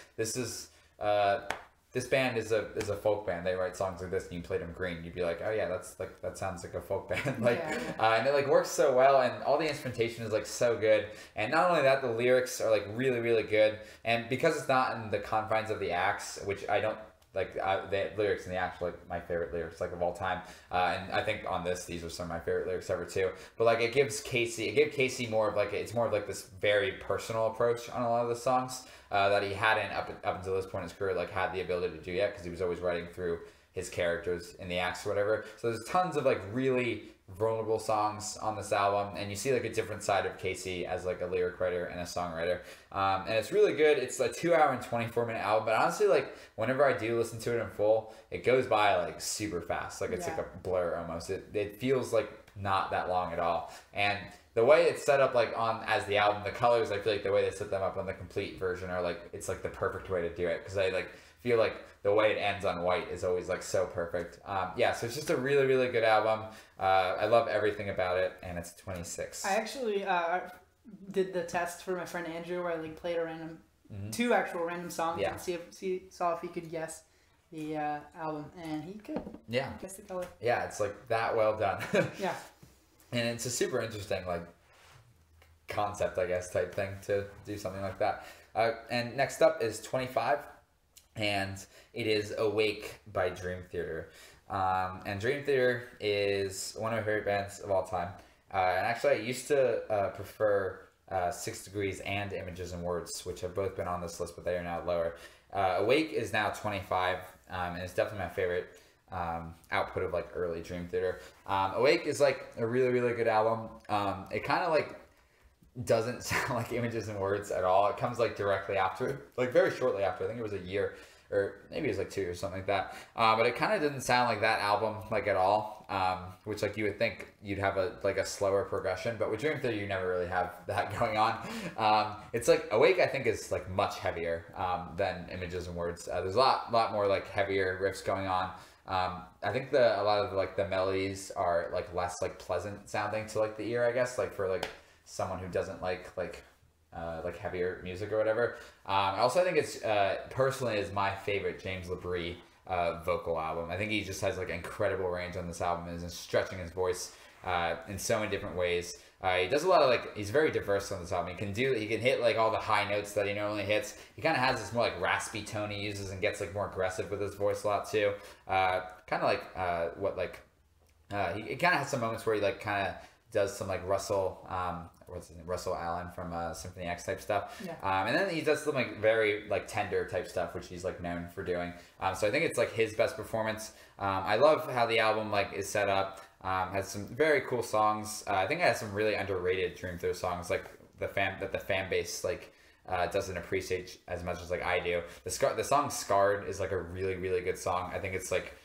this band is a folk band, they write songs like this, and you played them Green, you'd be like, oh yeah, that sounds like a folk band. Like and it like works so well, and all the instrumentation is like so good, and not only that, the lyrics are like really good, and because it's not in the confines of the acts, which I don't like, the lyrics in the act are like my favorite lyrics like of all time, and I think on these are some of my favorite lyrics ever too. But like it gave Casey more of like it's more of like this very personal approach on a lot of the songs that he hadn't up until this point in his career like had the ability to do yet, because he was always writing through his characters in the acts or whatever. So there's tons of like really vulnerable songs on this album, and you see like a different side of Casey as like a lyric writer and a songwriter, and it's really good. It's a 2 hour and 24 minute album, but honestly like whenever I do listen to it in full, it goes by like super fast. Like it's like a blur almost. It feels like not that long at all, and the way it's set up like as the album, the colors, I feel like the way they set them up on the complete version are like, it's like the perfect way to do it, because I like feel like the way it ends on white is always like so perfect. So it's just a really good album. I love everything about it, and it's 26. I actually did the test for my friend Andrew, where I like played a random 2 actual random songs and saw if he could guess the album, and he could. Yeah. Guess the color. Yeah, it's like that well done. Yeah. And it's a super interesting like concept, I guess, type thing to do something like that. And next up is 25, and it is Awake by Dream Theater. And Dream Theater is one of my favorite bands of all time. And actually, I used to prefer 6 Degrees and Images and Words, which have both been on this list, but they are now lower. Awake is now 25, and it's definitely my favorite output of like early Dream Theater. Awake is like a really, really good album. It kind of like doesn't sound like Images and Words at all. It comes like directly after, like very shortly after. I think it was a year, or maybe it was like 2 or something like that. But it kind of didn't sound like that album like at all. Which like you would think you'd have a slower progression, but with Dream Theater you never really have that going on. It's like Awake I think is like much heavier than Images and Words. There's a lot more like heavier riffs going on. I think a lot of like the melodies are like less like pleasant sounding to like the ear, I guess, like for like someone who doesn't like heavier music or whatever. I think it's personally is my favorite James LaBrie vocal album. I think he just has like incredible range on this album and is stretching his voice in so many different ways. He does a lot of like, he's very diverse on this album. He can hit like all the high notes that he normally hits. He kind of has this more like raspy tone he uses and gets like more aggressive with his voice a lot too. Kind of like he kind of has some moments where he like kind of does some like Russell Allen from Symphony X type stuff. Yeah. And then he does some like very like tender type stuff, which he's like known for doing. So I think it's like his best performance. I love how the album like is set up. Has some very cool songs. I think it has some really underrated Dream Theater songs, like the fan base like doesn't appreciate as much as like I do. The song "Scarred" is like a really, really good song. I think it's like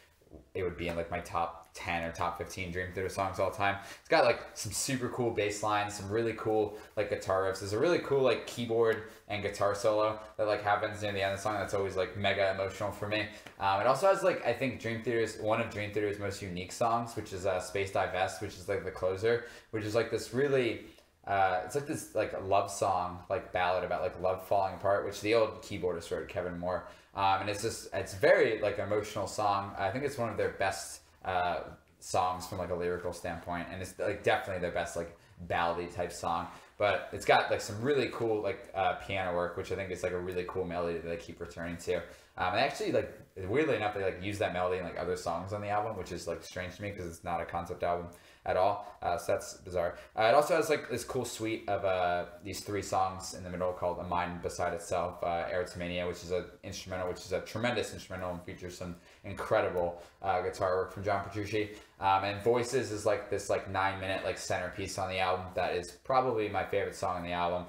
it would be in like my top 10 or top 15 Dream Theater songs all time. It's got like some super cool bass lines, some really cool like guitar riffs. There's a really cool like keyboard and guitar solo that like happens near the end of the song that's always like mega emotional for me. It also has like I think one of Dream Theater's most unique songs, which is Space Divest, which is like the closer, which is like this really it's like this like love song, like ballad about like love falling apart, which the old keyboardist wrote, Kevin Moore. And it's very like emotional song. I think it's one of their best songs from like a lyrical standpoint, and it's like definitely their best like ballady type song. But it's got like some really cool like piano work, which I think is like a really cool melody that they keep returning to. And actually, like weirdly enough, they like use that melody in like other songs on the album, which is like strange to me because it's not a concept album at all. So that's bizarre. It also has like this cool suite of these 3 songs in the middle called "A Mind Beside Itself," "Erythmania," which is an instrumental, which is a tremendous instrumental and features some incredible guitar work from John Petrucci. And "Voices" is like this like 9-minute like centerpiece on the album that is probably my favorite song on the album.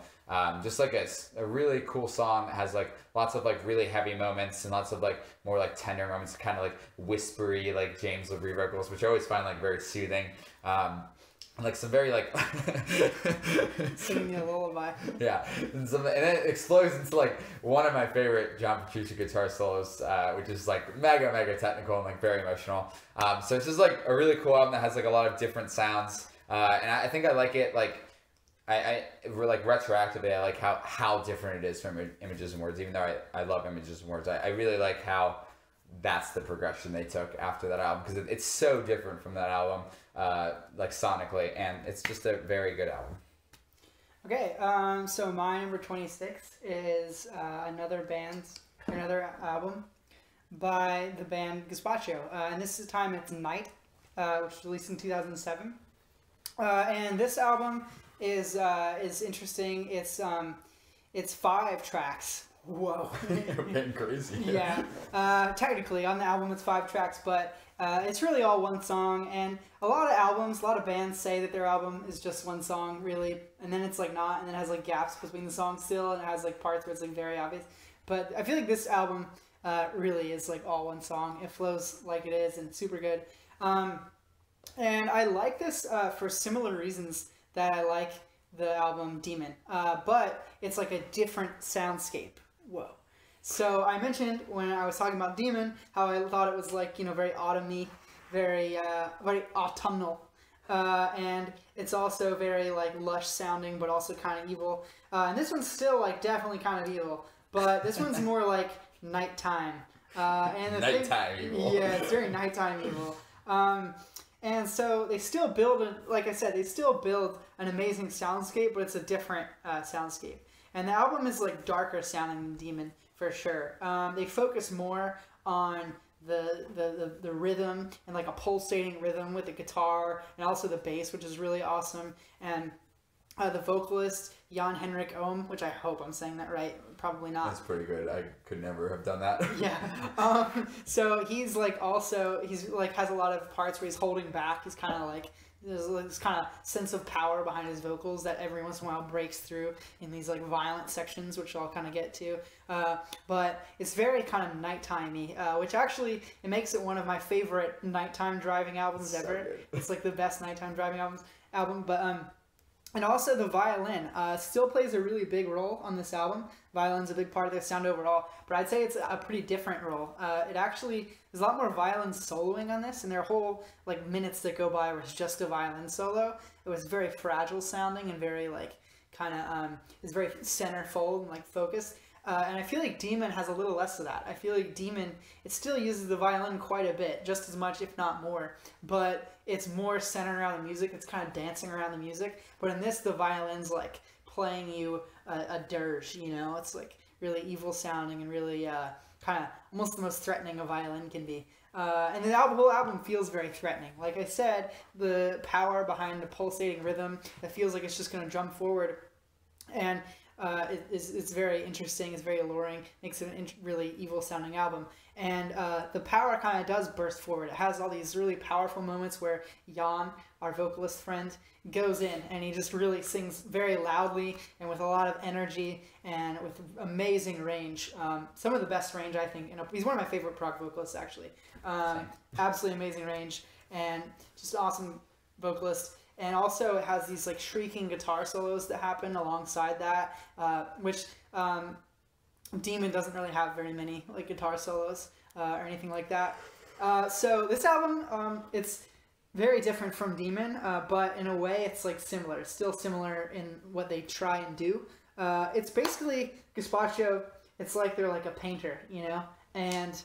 Just like a really cool song that has like lots of like really heavy moments and lots of like more like tender moments, kind of like whispery like James LaBrie vocals, which I always find like very soothing. Like some very like singing a lullaby. Yeah, and then it explodes into like one of my favorite John Petrucci guitar solos, which is like mega technical and like very emotional. So it's just like a really cool album that has like a lot of different sounds, and I think I like it like. I like retroactively, I like how different it is from Images and Words, even though I love Images and Words. I really like how that's the progression they took after that album, because it's so different from that album, like sonically, and it's just a very good album. Okay, so my number 26 is another album by the band Gazpacho, and this time it's Night, which was released in 2007, and this album is interesting. It's 5 tracks. Whoa. You're getting crazy. Yeah. Technically on the album it's 5 tracks, but it's really all one song, and a lot of bands say that their album is just one song really, and then it's like not, and then it has like gaps between the songs still, and it has like parts where it's like very obvious. But I feel like this album really is like all one song. It flows like it is, and it's super good. And I like this for similar reasons that I like the album Demon, but it's like a different soundscape. Whoa. So I mentioned when I was talking about Demon how I thought it was like, very autumny, very autumnal, and it's also very like lush sounding but also kind of evil. And this one's still like definitely kind of evil, but this one's more like nighttime. And the Nighttime evil. Yeah, it's during nighttime evil. And so they still build, like I said, they still build an amazing soundscape, but it's a different soundscape. And the album is like darker sounding than Demon for sure. They focus more on the rhythm and like a pulsating rhythm with the guitar and also the bass, which is really awesome. And the vocalist Jan Henrik Ohm, which I hope I'm saying that right, probably not. That's pretty good. I could never have done that. Yeah. So he's like has a lot of parts where he's holding back. He's kind of like there's this kind of sense of power behind his vocals that every once in a while breaks through in these like violent sections, which I'll kind of get to. But it's very kind of nighttimey, which actually it makes it one of my favorite nighttime driving albums ever. So it's like the best nighttime driving album. But and also the violin still plays a really big role on this album. Violin's a big part of the sound overall, but I'd say it's a pretty different role. It actually, there's a lot more violin soloing on this, and there are whole like minutes that go by where it's just a violin solo. It was very fragile sounding and very like kind of, it's very centerfold and like focused. And I feel like Demon has a little less of that. I feel like Demon, it still uses the violin quite a bit, just as much, if not more. But it's more centered around the music. It's kind of dancing around the music. But in this, the violin's like playing you a dirge, you know? It's like really evil sounding and really kind of almost the most threatening a violin can be. And the whole album feels very threatening. Like I said, the power behind the pulsating rhythm that feels like it's just going to jump forward. And it's very interesting, it's very alluring, makes it a really evil sounding album. And the power kind of does burst forward. It has all these really powerful moments where Jan, our vocalist friend, goes in and he just really sings very loudly and with a lot of energy and with amazing range. Some of the best range, I think. He's one of my favorite prog vocalists, actually. Absolutely amazing range and just an awesome vocalist. And also it has these like shrieking guitar solos that happen alongside that, which Demon doesn't really have very many like guitar solos or anything like that. So this album, it's very different from Demon, but in a way it's like similar. It's still similar in what they try and do. It's basically Gazpacho. It's like they're like a painter, you know, and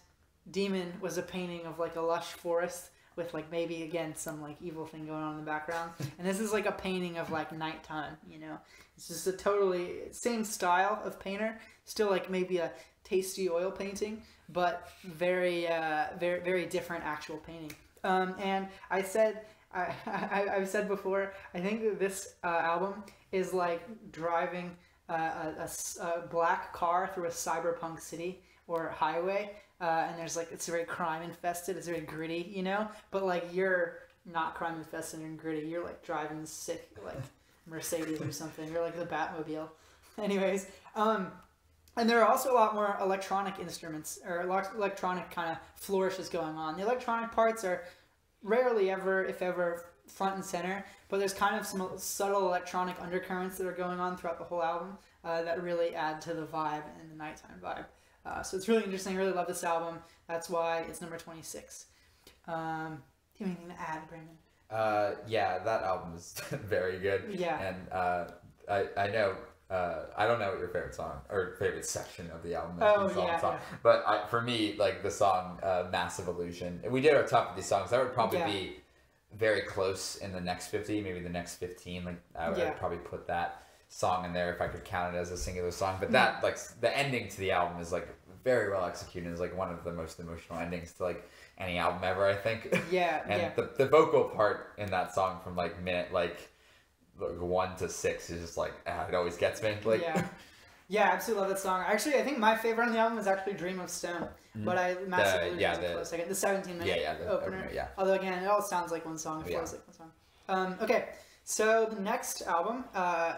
Demon was a painting of like a lush forest with like maybe again some like evil thing going on in the background, and this is like a painting of like nighttime, you know. It's just a totally same style of painter, still like maybe a tasty oil painting, but very very different actual painting. And I've said before, I think that this album is like driving a black car through a cyberpunk city or highway. And there's like, it's very crime infested, it's very gritty, you know, but like you're not crime infested and gritty, you're like driving this sick like Mercedes or something, you're like the Batmobile. Anyways, and there are also a lot more electronic instruments or electronic kind of flourishes going on. The electronic parts are rarely ever, if ever, front and center, but there's kind of some subtle electronic undercurrents that are going on throughout the whole album that really add to the vibe and the nighttime vibe. So it's really interesting. I really love this album. That's why it's number 26. Do you have anything to add, Brandon? Yeah, that album is very good. Yeah. And I know, I don't know what your favorite song or favorite section of the album is. Oh, yeah. But for me, like the song Massive Illusion, we did our top of these songs. That would probably be very close in the next 50, maybe the next 15. Like I would probably put that song in there if I could count it as a singular song. But that, like, the ending to the album is like very well executed. It's like one of the most emotional endings to like any album ever, I think. Yeah. And the vocal part in that song from like minute like 1 to 6 is just like it always gets me. Like yeah, I absolutely love that song. Actually, I think my favorite on the album is actually Dream of Stone, but I massively close second. The 17-minute opener. Yeah. Although again, it all sounds like one song. It feels like one song. Okay, so the next album,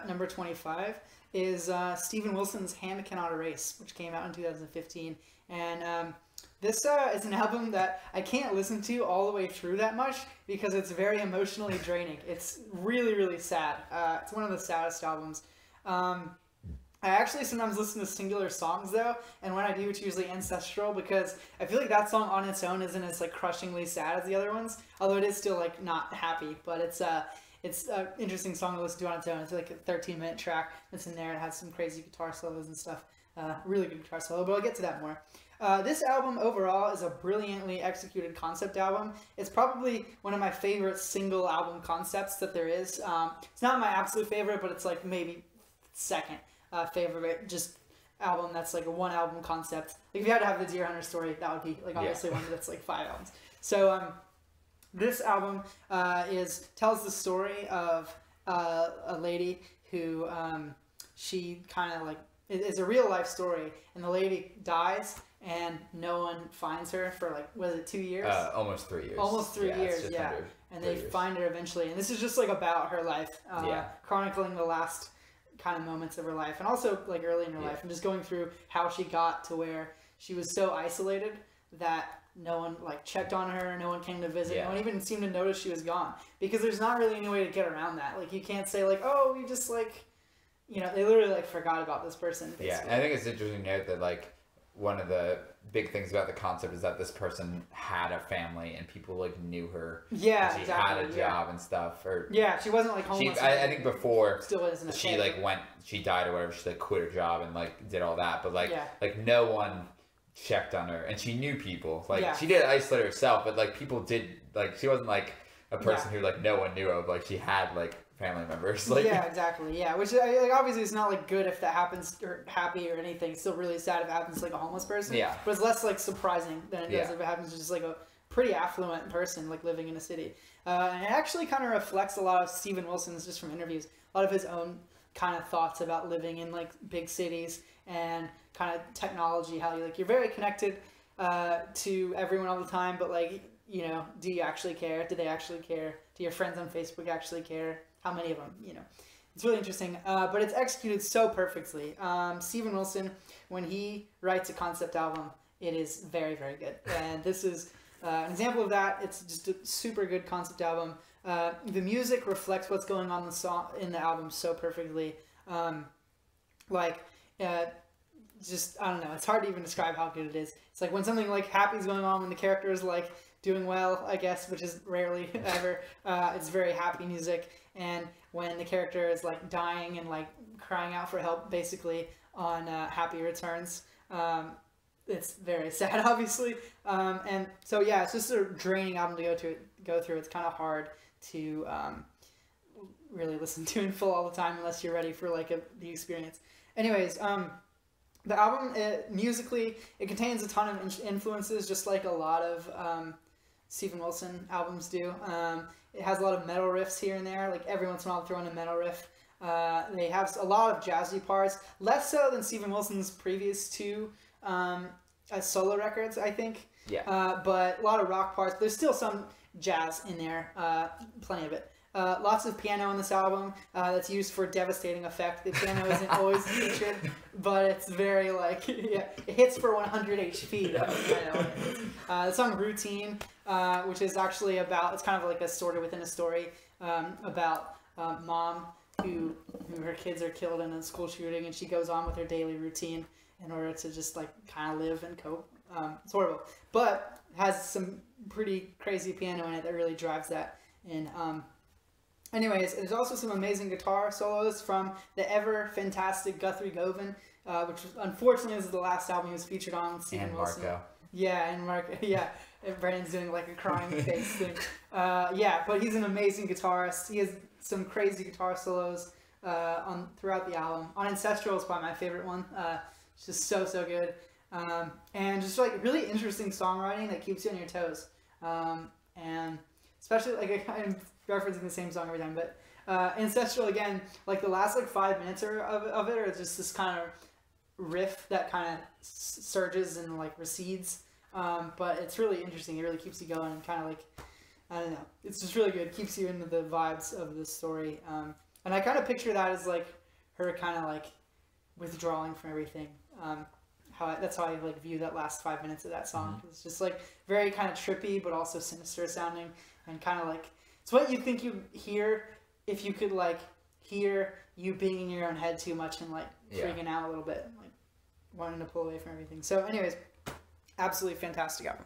number 25, is Steven Wilson's Hand.Cannot.Erase, which came out in 2015, and this is an album that I can't listen to all the way through that much because it's very emotionally draining. It's really, really sad. It's one of the saddest albums. I actually sometimes listen to singular songs though, and when I do, it's usually ancestral because I feel like that song on its own isn't as like crushingly sad as the other ones, although it is still like not happy, but it's an interesting song to listen to on its own. It's like a 13-minute track that's in there. It has some crazy guitar solos and stuff. Really good guitar solo, but I'll get to that more. This album overall is a brilliantly executed concept album. It's probably one of my favorite single album concepts that there is. It's not my absolute favorite, but it's like maybe second favorite just album that's like a one album concept. Like if you had to have the Deer Hunter story, that would be like obviously one that's like 5 albums. So this album tells the story of a lady who she kind of like, it's a real life story, and the lady dies and no one finds her for like, was it 2 years? Almost 3 years. Almost 3 years, yeah. And they find her eventually, and this is just like about her life, chronicling the last kind of moments of her life, and also like early in her life, and just going through how she got to where she was so isolated that no one like checked on her, no one came to visit, no one even seemed to notice she was gone, because there's not really any way to get around that. Like you can't say like, oh, we just like, you know, they literally like forgot about this person, basically. Yeah, I think it's interesting to note that like one of the big things about the concept is that this person had a family and people like knew her. Yeah, she had a job and stuff. Or she wasn't like homeless. I think before still isn't. She like she died or whatever. She like quit her job and like did all that, but like no one checked on her, and she knew people. Like she did isolate herself, but like people did, like she wasn't like a person who like no one knew of. Like she had like family members. Like exactly. Yeah, which like obviously it's not like good if that happens or happy or anything. It's still really sad if it happens to like a homeless person. Yeah. But it's less like surprising than it does if it happens to just like a pretty affluent person like living in a city. And it actually kind of reflects a lot of Steven Wilson's, just from interviews, a lot of his own kind of thoughts about living in like big cities and kind of technology, how you're very connected to everyone all the time, but like, you know, do you actually care? Do they actually care? Do your friends on Facebook actually care? How many of them? You know, it's really interesting, but it's executed so perfectly. Steven Wilson, when he writes a concept album, it is very, very good. And this is an example of that. It's just a super good concept album. The music reflects what's going on in the album so perfectly. Just, I don't know, it's hard to even describe how good it is. It's like when something like happy is going on, when the character is like doing well, I guess, which is rarely ever, it's very happy music. And when the character is like dying and like crying out for help, basically on Happy Returns, it's very sad, obviously. And so yeah, it's just a draining album to go through. It's kind of hard to really listen to in full all the time unless you're ready for like the experience. Anyways, the album musically, it contains a ton of influences, just like a lot of Steven Wilson albums do. It has a lot of metal riffs here and there, like every once in a while throw in a metal riff. They have a lot of jazzy parts, less so than Steven Wilson's previous two solo records, I think. Yeah. But a lot of rock parts. There's still some jazz in there, plenty of it. Lots of piano on this album that's used for devastating effect. The piano isn't always featured, but it's very like, it hits for 100 HP. The song Routine, which is actually about, it's kind of like a story within a story about mom who her kids are killed in a school shooting, and she goes on with her daily routine in order to just like kind of live and cope. It's horrible, but has some pretty crazy piano in it that really drives that in. Anyways, there's also some amazing guitar solos from the ever fantastic Guthrie Govan, which unfortunately is the last album he was featured on. Steven Wilson. Marco. Yeah, and Marco. Yeah, and Brandon's doing like a crying face thing. But he's an amazing guitarist. He has some crazy guitar solos throughout the album. On Ancestral is probably my favorite one. It's just so good, and just like really interesting songwriting that keeps you on your toes, and especially like I'm referencing the same song every time, but Ancestral, again, like the last like 5 minutes of it are just this kind of riff that kind of surges and like recedes, but it's really interesting. It really keeps you going and kind of like, I don't know, it's just really good. It keeps you into the vibes of the story, and I kind of picture that as like her kind of like withdrawing from everything. That's how I like view that last 5 minutes of that song. Mm-hmm. It's just like very kind of trippy, but also sinister sounding, and kind of like, it's what you think you hear if you could like hear you being in your own head too much and like freaking out a little bit, like wanting to pull away from everything. So anyways, absolutely fantastic album.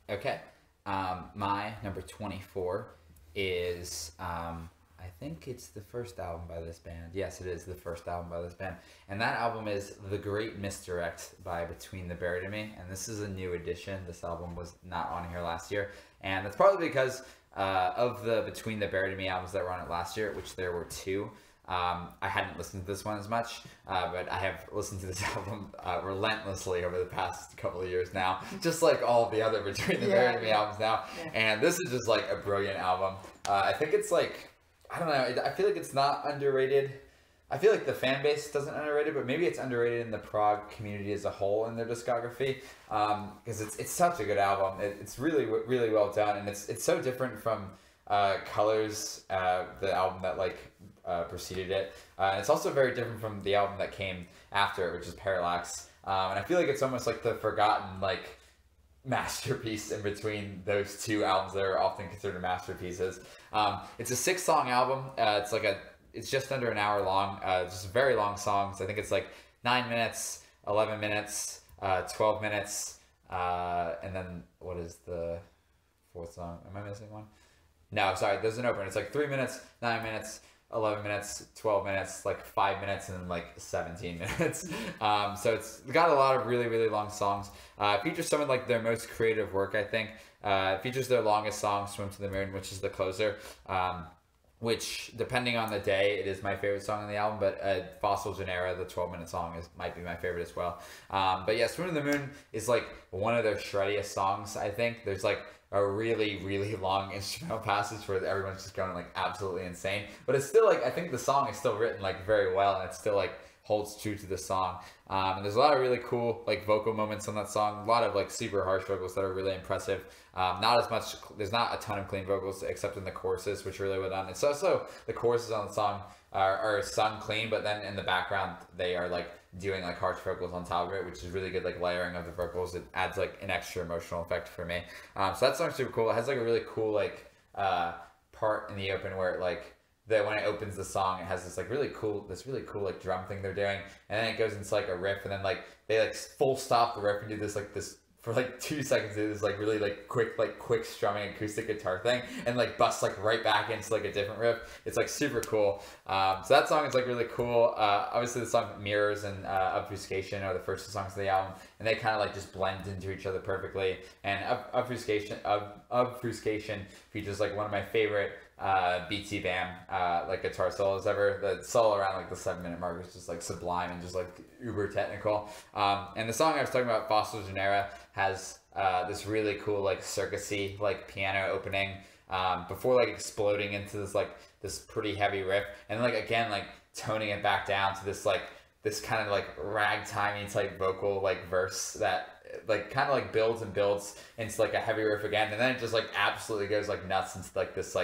Okay. My number 24 is, I I think it's the first album by this band. Yes, it is the first album by this band. And that album is The Great Misdirect by Between the Buried and Me. And this is a new edition. This album was not on here last year. And that's probably because of the Between the Buried and Me albums that were on it last year, which there were 2. I hadn't listened to this one as much, but I have listened to this album relentlessly over the past couple of years now, just like all of the other Between the Buried and Me albums now. Yeah. And this is just like a brilliant album. I think it's like, I don't know, I feel like it's not underrated. I feel like the fan base doesn't underrate it, but maybe it's underrated in the prog community as a whole in their discography, because it's such a good album. It's really, really well done, and it's so different from Colors, the album that preceded it. And it's also very different from the album that came after it, which is Parallax. And I feel like it's almost like the forgotten masterpiece in between those 2 albums that are often considered masterpieces. It's a 6-song album. It's just under an hour long. Just very long songs. I think it's 9 minutes, 11 minutes, 12 minutes, and then what is the 4th song? Am I missing one? No, sorry, there's an opener. It's 3 minutes, 9 minutes, 11 minutes, 12 minutes, 5 minutes, and then 17 minutes. So it's got a lot of really, really long songs. It features some of their most creative work, I think. It features their longest song, Swim to the Moon, which is the closer. Which, depending on the day, it is my favorite song on the album, but Fossil Genera, the 12-minute song, might be my favorite as well. But yeah, Swim to the Moon is one of their shreddiest songs, I think. There's a really, really long instrumental passage where everyone's just going absolutely insane. But it's still I think the song is still written very well, and it still holds true to the song. And there's a lot of really cool vocal moments on that song. A lot of super harsh vocals that are really impressive. Not as much, there's not a ton of clean vocals except in the choruses, which are really well done. It's also, the choruses on the song are sung clean, but then in the background they are doing harsh vocals on top of it, which is really good layering of the vocals. It adds an extra emotional effect for me. So that song's super cool. It has a really cool part in the open where it when it opens the song, it has this really cool drum thing they're doing, and then it goes into a riff, and then they full stop the riff and do this this for 2 seconds, do this really quick strumming acoustic guitar thing, and bust right back into a different riff. It's super cool. So that song is really cool. Obviously the song Mirrors and Obfuscation are the first 2 songs of the album, and they kind of just blend into each other perfectly. And Obfuscation features one of my favorite BT Bam guitar solos ever. The solo around the 7-minute mark is just sublime and just uber technical. And the song I was talking about, Fossil Genera, has this really cool circusy piano opening before exploding into this this pretty heavy riff, and then again toning it back down to this this kind of ragtimey type vocal verse that kind of builds and builds into a heavy riff again, and then it just absolutely goes nuts into this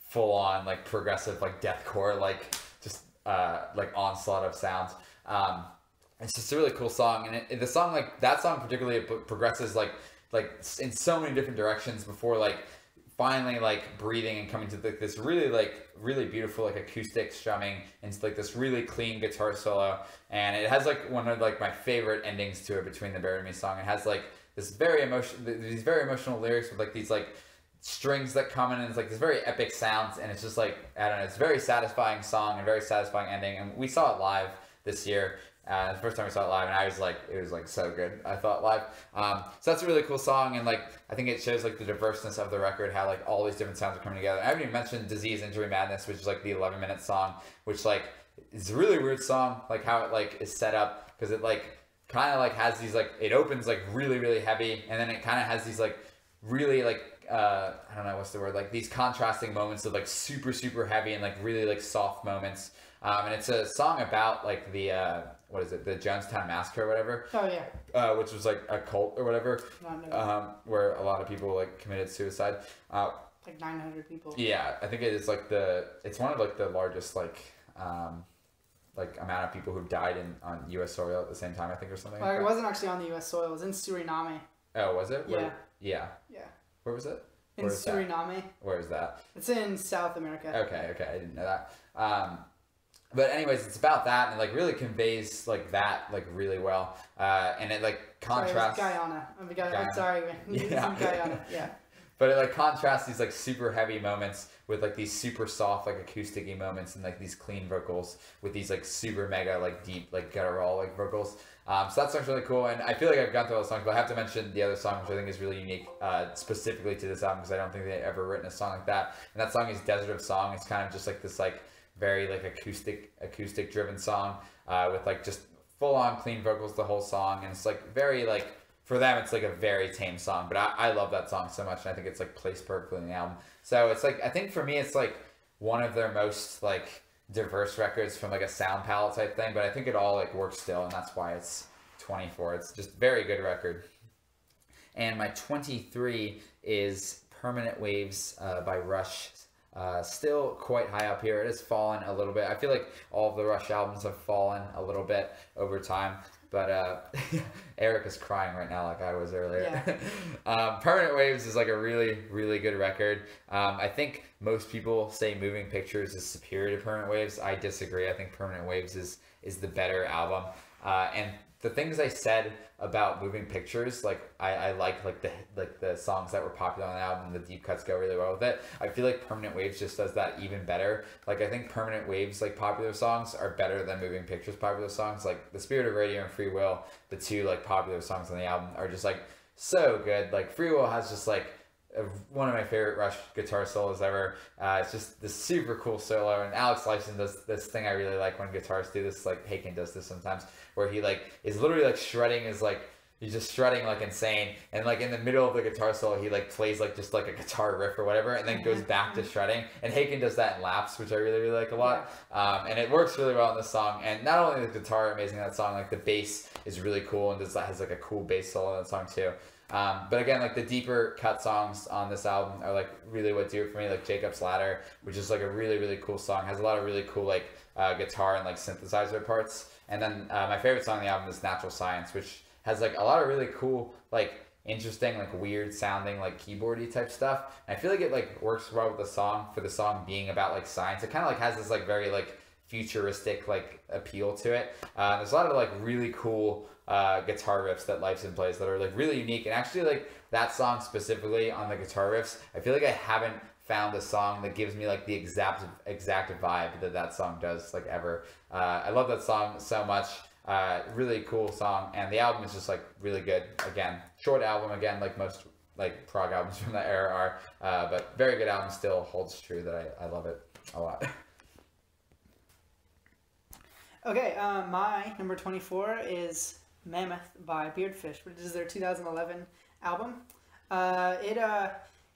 full on progressive deathcore just onslaught of sounds. It's just a really cool song, and the song that song particularly progresses in so many different directions before finally breathing and coming to this really really beautiful acoustic strumming into this really clean guitar solo. And it has one of my favorite endings to it, Between the Buried and Me song. It has these very emotional lyrics with these strings that come in, and it's this very epic sounds, and it's just I don't know, it's a very satisfying song and very satisfying ending. And we saw it live this year. The first time we saw it live, and I was it was so good, I thought, live. So that's a really cool song, and I think it shows the diverseness of the record, how all these different sounds are coming together. I haven't even mentioned Disease, Injury, Madness, which is the 11-minute song, which is a really weird song, how it is set up, because it kind of has these it opens really, really heavy, and then it kind of has these really I don't know what's the word, these contrasting moments of super, super heavy and really soft moments. And it's a song about the what is it, the Jonestown Massacre or whatever. Oh yeah. Which was a cult or whatever, where a lot of people committed suicide. 900 people. Yeah, I think it is it's one of the largest amount of people who died on U.S. soil at the same time, I think, or something. Well, it wasn't actually on the U.S. soil. It was in Suriname. Oh, was it? Yeah. Yeah. Where was it? In Suriname. Where is that? It's in South America. Okay, I didn't know that. But anyways, it's about that, and it really conveys that really well, and it contrasts. Sorry, it was Guyana. I'm sorry, man. Yeah. Guyana. Yeah. but it like contrasts these like super heavy moments with like these super soft like acoustic-y moments and like these clean vocals with these like super mega like deep like guttural like vocals. So that song's really cool, and I feel like I've gone through all the songs, but I have to mention the other song, which I think is really unique, specifically to this album, because I don't think they've ever written a song like that. And that song is Desert of Song. It's kind of just like this like very like acoustic driven song with like just full on clean vocals the whole song, and it's like very like, for them it's like a very tame song, but I love that song so much, and I think it's like placed perfectly in the album. So it's like, I think for me it's like one of their most like diverse records from like a sound palette type thing, but I think it all like works still, and that's why it's 24. It's just very good record. And my 23 is Permanent Waves by Rush. Still quite high up here. It has fallen a little bit. I feel like all of the Rush albums have fallen a little bit over time, but Eric is crying right now like I was earlier. Yeah. Permanent Waves is like a really, really good record. I think most people say Moving Pictures is superior to Permanent Waves. I disagree. I think Permanent Waves is the better album. And the things I said about Moving Pictures, like I like the songs that were popular on the album, the deep cuts go really well with it. I feel like Permanent Waves just does that even better. Like I think Permanent Waves like popular songs are better than Moving Pictures popular songs. Like The Spirit of Radio and Free Will, the two like popular songs on the album, are just like so good. Like Free Will has just like one of my favorite Rush guitar solos ever. It's just this super cool solo, and Alex Lifeson does this thing I really like when guitarists do this, like Haken does this sometimes, where he like is literally like shredding, is like he's just shredding like insane, and like in the middle of the guitar solo he like plays like just like a guitar riff or whatever, and then goes back to shredding, and Haken does that in laps, which I really, really like a lot. And it works really well in this song, and not only the guitar amazing in that song, like the bass is really cool, and has like a cool bass solo in that song too. But again, like the deeper cut songs on this album are like really what do it for me, like Jacob's Ladder, which is like a really, really cool song, has a lot of really cool like guitar and like synthesizer parts. And then my favorite song on the album is Natural Science, which has like a lot of really cool, like interesting, like weird sounding, like keyboardy type stuff. And I feel like it like works well with the song, for the song being about like science. It kind of like has this like very like futuristic like appeal to it. There's a lot of like really cool guitar riffs that Lifeson plays that are like really unique, and actually like that song specifically on the guitar riffs, I feel like I haven't found a song that gives me like the exact vibe that song does like ever. I love that song so much. Really cool song, and the album is just like really good. Again, short album, again, like most like prog albums from that era are, but very good album, still holds true that I love it a lot. Okay, my number 24 is Mammoth by Beardfish, which is their 2011 album.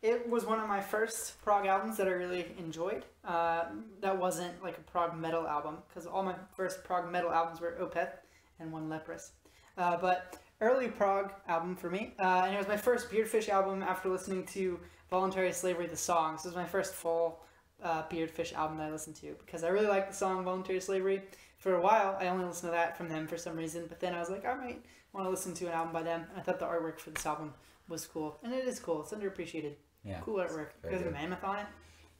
It was one of my first prog albums that I really enjoyed. That wasn't like a prog metal album, because all my first prog metal albums were Opeth and One Leprous. But early prog album for me, and it was my first Beardfish album after listening to Voluntary Slavery, the song. So it was my first full Beardfish album that I listened to, because I really liked the song Voluntary Slavery. For a while, I only listened to that from them for some reason, but then I was like, I might want to listen to an album by them. I thought the artwork for this album was cool, and it is cool. It's underappreciated. Yeah, cool artwork. There's a mammoth on it.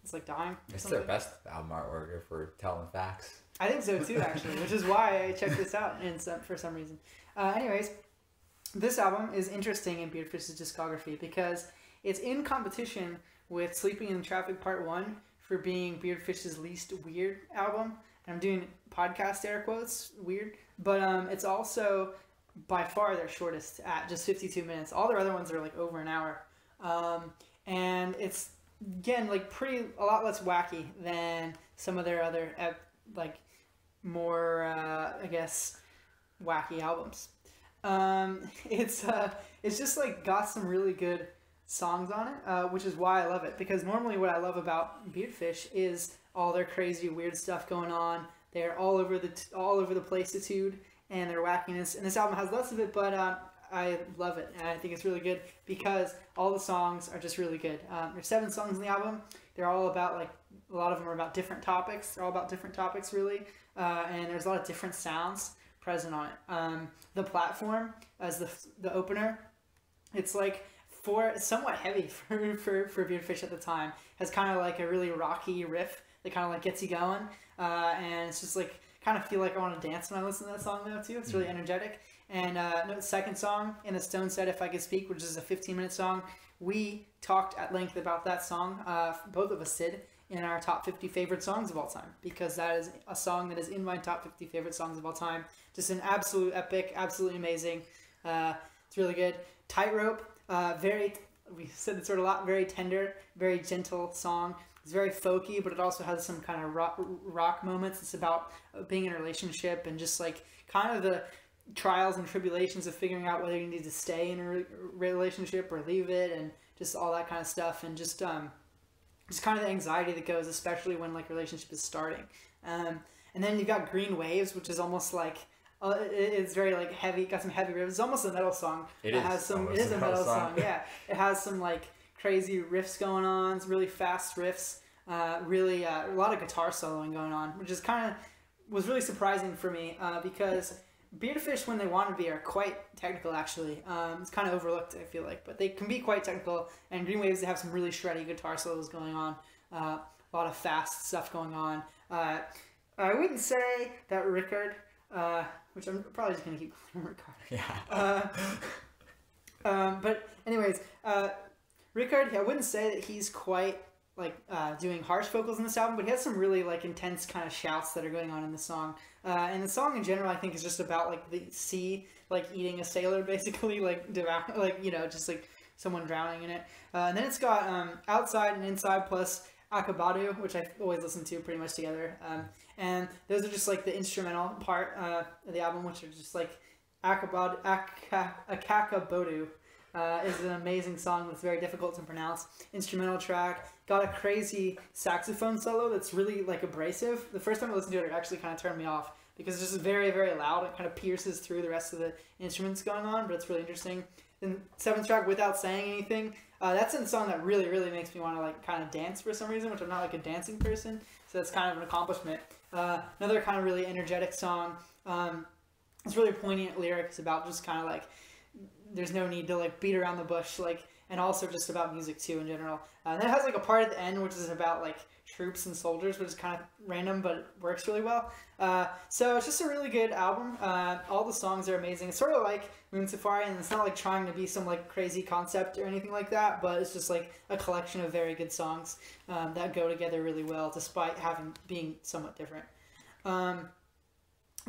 It's like dying. It's their best album artwork, if we're telling facts. I think so too, actually, which is why I checked this out for some reason. Anyways, this album is interesting in Beardfish's discography because it's in competition with Sleeping in Traffic Part 1 for being Beardfish's least weird album. And I'm doing podcast air quotes, weird, but it's also by far their shortest at just 52 minutes. All their other ones are like over an hour. And it's, again, like a lot less wacky than some of their other, like, more, I guess, wacky albums. It's just, like, got some really good songs on it, which is why I love it. Because normally what I love about Beardfish is all their crazy, weird stuff going on. They're all over the placitude and their wackiness. And this album has less of it, but I love it, and I think it's really good because all the songs are just really good. There's 7 songs in the album. They're all about, like, a lot of them are about different topics. They're all about different topics, really, and there's a lot of different sounds present on it. The Platform, as the opener, it's like somewhat heavy for Beardfish at the time. Has kind of like a really rocky riff that kind of like gets you going, and it's just like kind of feel like I want to dance when I listen to that song though too. It's really energetic. And no, the second song in the Stone said If I Could Speak, which is a 15-minute song, we talked at length about that song, both of us did, in our top 50 favorite songs of all time, because that is a song that is in my top 50 favorite songs of all time. Just an absolute epic, absolutely amazing. It's really good. Tightrope, we said this sort of a lot, very tender, very gentle song. It's very folky, but it also has some kind of rock moments. It's about being in a relationship and just like kind of the trials and tribulations of figuring out whether you need to stay in a relationship or leave it, and just all that kind of stuff, and just kind of the anxiety that goes, especially when like a relationship is starting. And then you've got Green Waves, which is almost like it's very like heavy, got some heavy riffs. It's almost a metal song. It is a metal song. Yeah, it has some like crazy riffs going on. It's really fast riffs. Really a lot of guitar soloing going on, which is was really surprising for me because Beardfish, when they want to be, are quite technical actually. It's kind of overlooked, I feel like, but they can be quite technical. And Green Waves, they have some really shreddy guitar solos going on. A lot of fast stuff going on. I wouldn't say that Rickard, which I'm probably just going to keep calling him Rickard. Yeah. But anyways, Rickard, I wouldn't say that he's quite like doing harsh vocals in this album, but he has some really like intense kind of shouts that are going on in the song. And the song in general, I think, is just about like the sea, like eating a sailor, basically, like just like someone drowning in it. And then it's got Outside and Inside plus Akabadu, which I always listen to pretty much together. And those are just like the instrumental part of the album, which are just like Akakabodu. Is an amazing song that's very difficult to pronounce. Instrumental track. Got a crazy saxophone solo that's really like abrasive. The first time I listened to it, it actually kind of turned me off because it's just very, very loud. It kind of pierces through the rest of the instruments going on, but it's really interesting. Then 7th track, Without Saying Anything. That's a song that really, really makes me want to like kind of dance for some reason, which I'm not like a dancing person, so that's kind of an accomplishment. Another kind of really energetic song. It's really poignant lyrics about just kind of like there's no need to like beat around the bush, like, and also just about music too in general. And then it has like a part at the end which is about like troops and soldiers, which is kind of random, but it works really well. So it's just a really good album. All the songs are amazing. It's sort of like Moon Safari, and it's not like trying to be some like crazy concept or anything like that, but it's just like a collection of very good songs that go together really well, despite being somewhat different.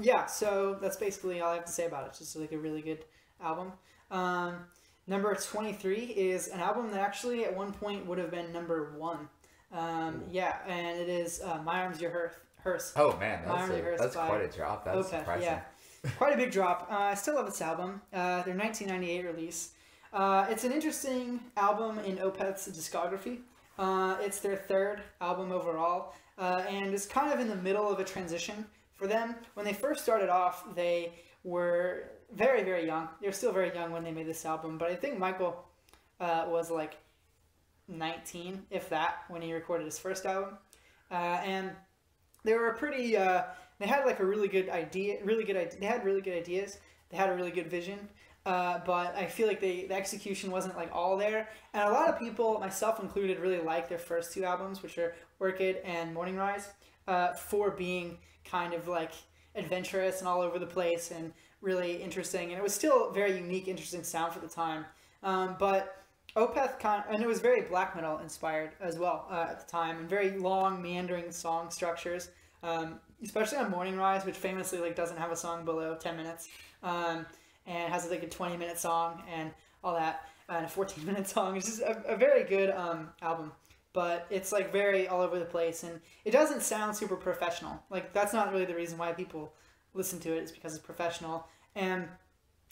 Yeah, so that's basically all I have to say about it. It's just like a really good album. Number 23 is an album that actually at one point would have been number 1. Yeah, and it is My Arms Your Hearse. Oh man, that's quite a drop. That's Opeth, surprising. yeah. Quite a big drop. I still love this album. Their 1998 release. It's an interesting album in Opeth's discography. It's their 3rd album overall, and it's kind of in the middle of a transition for them. When they first started off, they were very, very young. They were still very young when they made this album, but I think Michael was like 19, if that, when he recorded his first album. And they were pretty, they had like a really good idea, they had really good ideas, they had a really good vision, but I feel like the execution wasn't like all there. And a lot of people, myself included, really like their first 2 albums, which are Orchid and Morning Rise, for being kind of like adventurous and all over the place and really interesting, and it was still a very unique, interesting sound for the time. But Opeth and it was very black metal inspired as well at the time, and very long, meandering song structures, especially on Morning Rise, which famously like doesn't have a song below 10 minutes, and has like a 20-minute song and all that, and a 14-minute song. It's just a very good album. But it's like very all over the place, and it doesn't sound super professional. Like that's not really the reason why people listen to it. It's because it's professional. And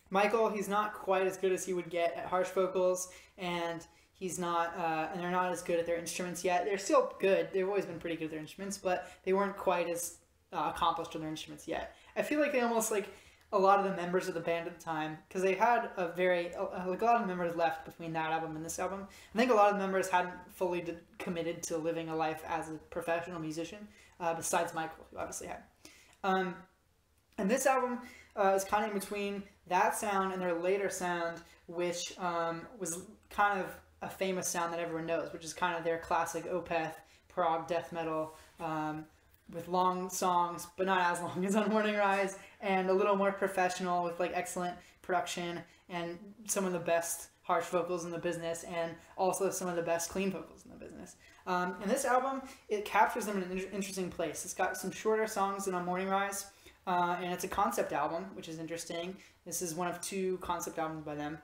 Michael, he's not quite as good as he would get at harsh vocals, and he's not, and they're not as good at their instruments yet. They're still good. They've always been pretty good at their instruments, but they weren't quite as accomplished on their instruments yet. I feel like they almost like a lot of the members of the band at the time, because they had like a lot of members left between that album and this album. I think a lot of the members hadn't fully committed to living a life as a professional musician, besides Michael, who obviously had. And this album is kind of in between that sound and their later sound, which was kind of a famous sound that everyone knows, which is kind of their classic Opeth prog death metal, with long songs, but not as long as on Morning Rise, and a little more professional with like excellent production and some of the best harsh vocals in the business, and also some of the best clean vocals in the business. And this album, it captures them in an interesting place. It's got some shorter songs than on Morning Rise, and it's a concept album, which is interesting. This is one of 2 concept albums by them.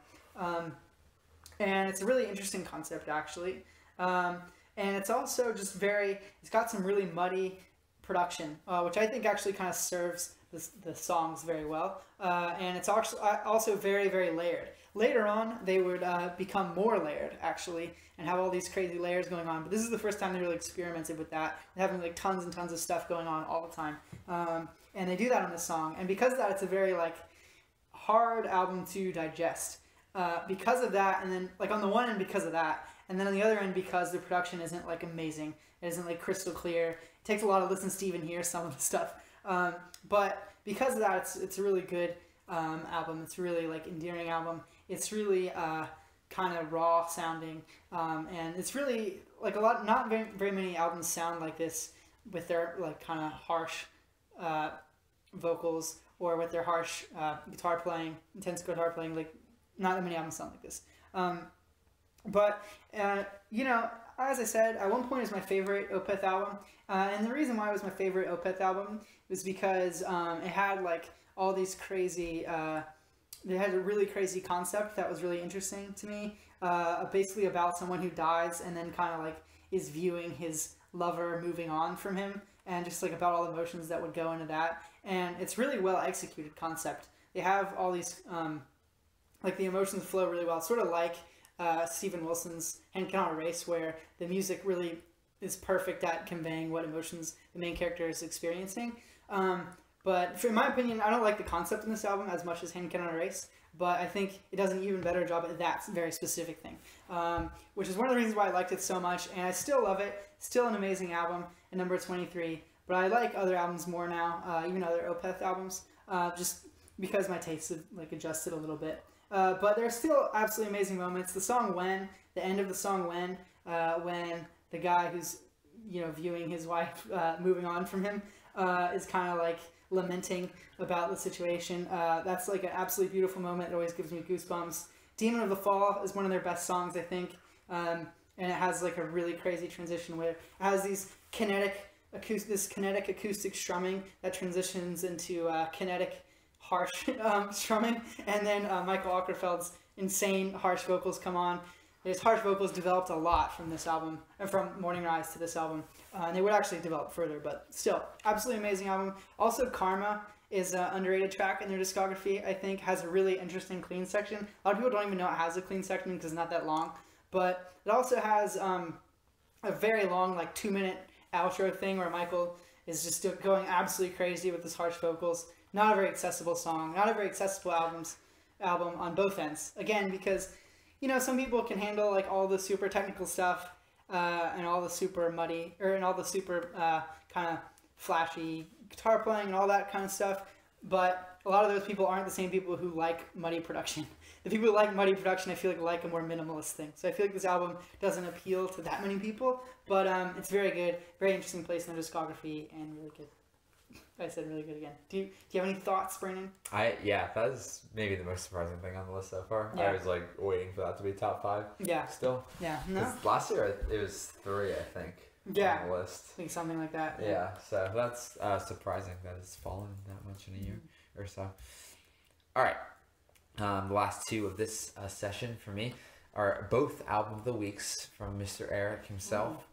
And it's a really interesting concept, actually. And it's also just it's got some really muddy production, which I think actually kind of serves the songs very well. And it's also very, very layered. Later on, they would become more layered, actually, and have all these crazy layers going on. But this is the first time they really experimented with that, having like tons and tons of stuff going on all the time. And they do that on this song. And because of that, it's a very like hard album to digest. Because of that, and then like on the one end because of that, and then on the other end because the production isn't like amazing. It isn't like crystal clear. It takes a lot of listens to even hear some of the stuff. But because of that, it's a really good album. It's a really like endearing album. It's really kind of raw sounding, and it's really like not very many albums sound like this with their like kind of harsh vocals, or with their harsh guitar playing, intense guitar playing. Like not that many albums sound like this. But you know, as I said, at one point it was my favorite Opeth album, and the reason why it was my favorite Opeth album was because it had like all these crazy. They had a really crazy concept that was really interesting to me, basically about someone who dies and then kind of like is viewing his lover moving on from him, and just like about all the emotions that would go into that. And it's really well executed concept. They have all these like the emotions flow really well, sort of like Steven Wilson's Hand.Cannot.Erase, where the music really is perfect at conveying what emotions the main character is experiencing. But in my opinion, I don't like the concept in this album as much as Hand.Cannot.Erase, but I think it does an even better job at that very specific thing, which is one of the reasons why I liked it so much, and I still love it. Still an amazing album at number 23, but I like other albums more now, even other Opeth albums, just because my tastes have like adjusted a little bit. But there's still absolutely amazing moments. The song When, the end of the song When the guy who's, you know, viewing his wife moving on from him is kind of like lamenting about the situation. That's like an absolutely beautiful moment. It always gives me goosebumps. Demon of the Fall is one of their best songs, I think. And it has like a really crazy transition where it has these kinetic acoustic strumming that transitions into kinetic harsh strumming, and then Michael Ockerfeld's insane harsh vocals come on. His harsh vocals developed a lot from this album, from Morning Rise to this album, and they would actually develop further, but still, absolutely amazing album. Also, Karma is an underrated track in their discography, I think, has a really interesting clean section. A lot of people don't even know it has a clean section because it's not that long, but it also has a very long, like 2-minute outro thing where Michael is just going absolutely crazy with his harsh vocals. Not a very accessible song, not a very accessible album on both ends. Again, because, you know, some people can handle like all the super technical stuff and all the super muddy, and all the super kind of flashy guitar playing and all that kind of stuff. But a lot of those people aren't the same people who like muddy production. The people who like muddy production, I feel like a more minimalist thing. So I feel like this album doesn't appeal to that many people, but it's very good, very interesting place in their discography, and really good. I said really good again. Do you have any thoughts, Brandon? Yeah, that is maybe the most surprising thing on the list so far. Yeah. I was like waiting for that to be top 5. Yeah. Still. Yeah. No. Last year it was 3, I think. Yeah. On the list. I think something like that. Yeah. So that's surprising that it's fallen that much in a year or so. All right. The last 2 of this session for me are both album of the weeks from Mr. Eric himself.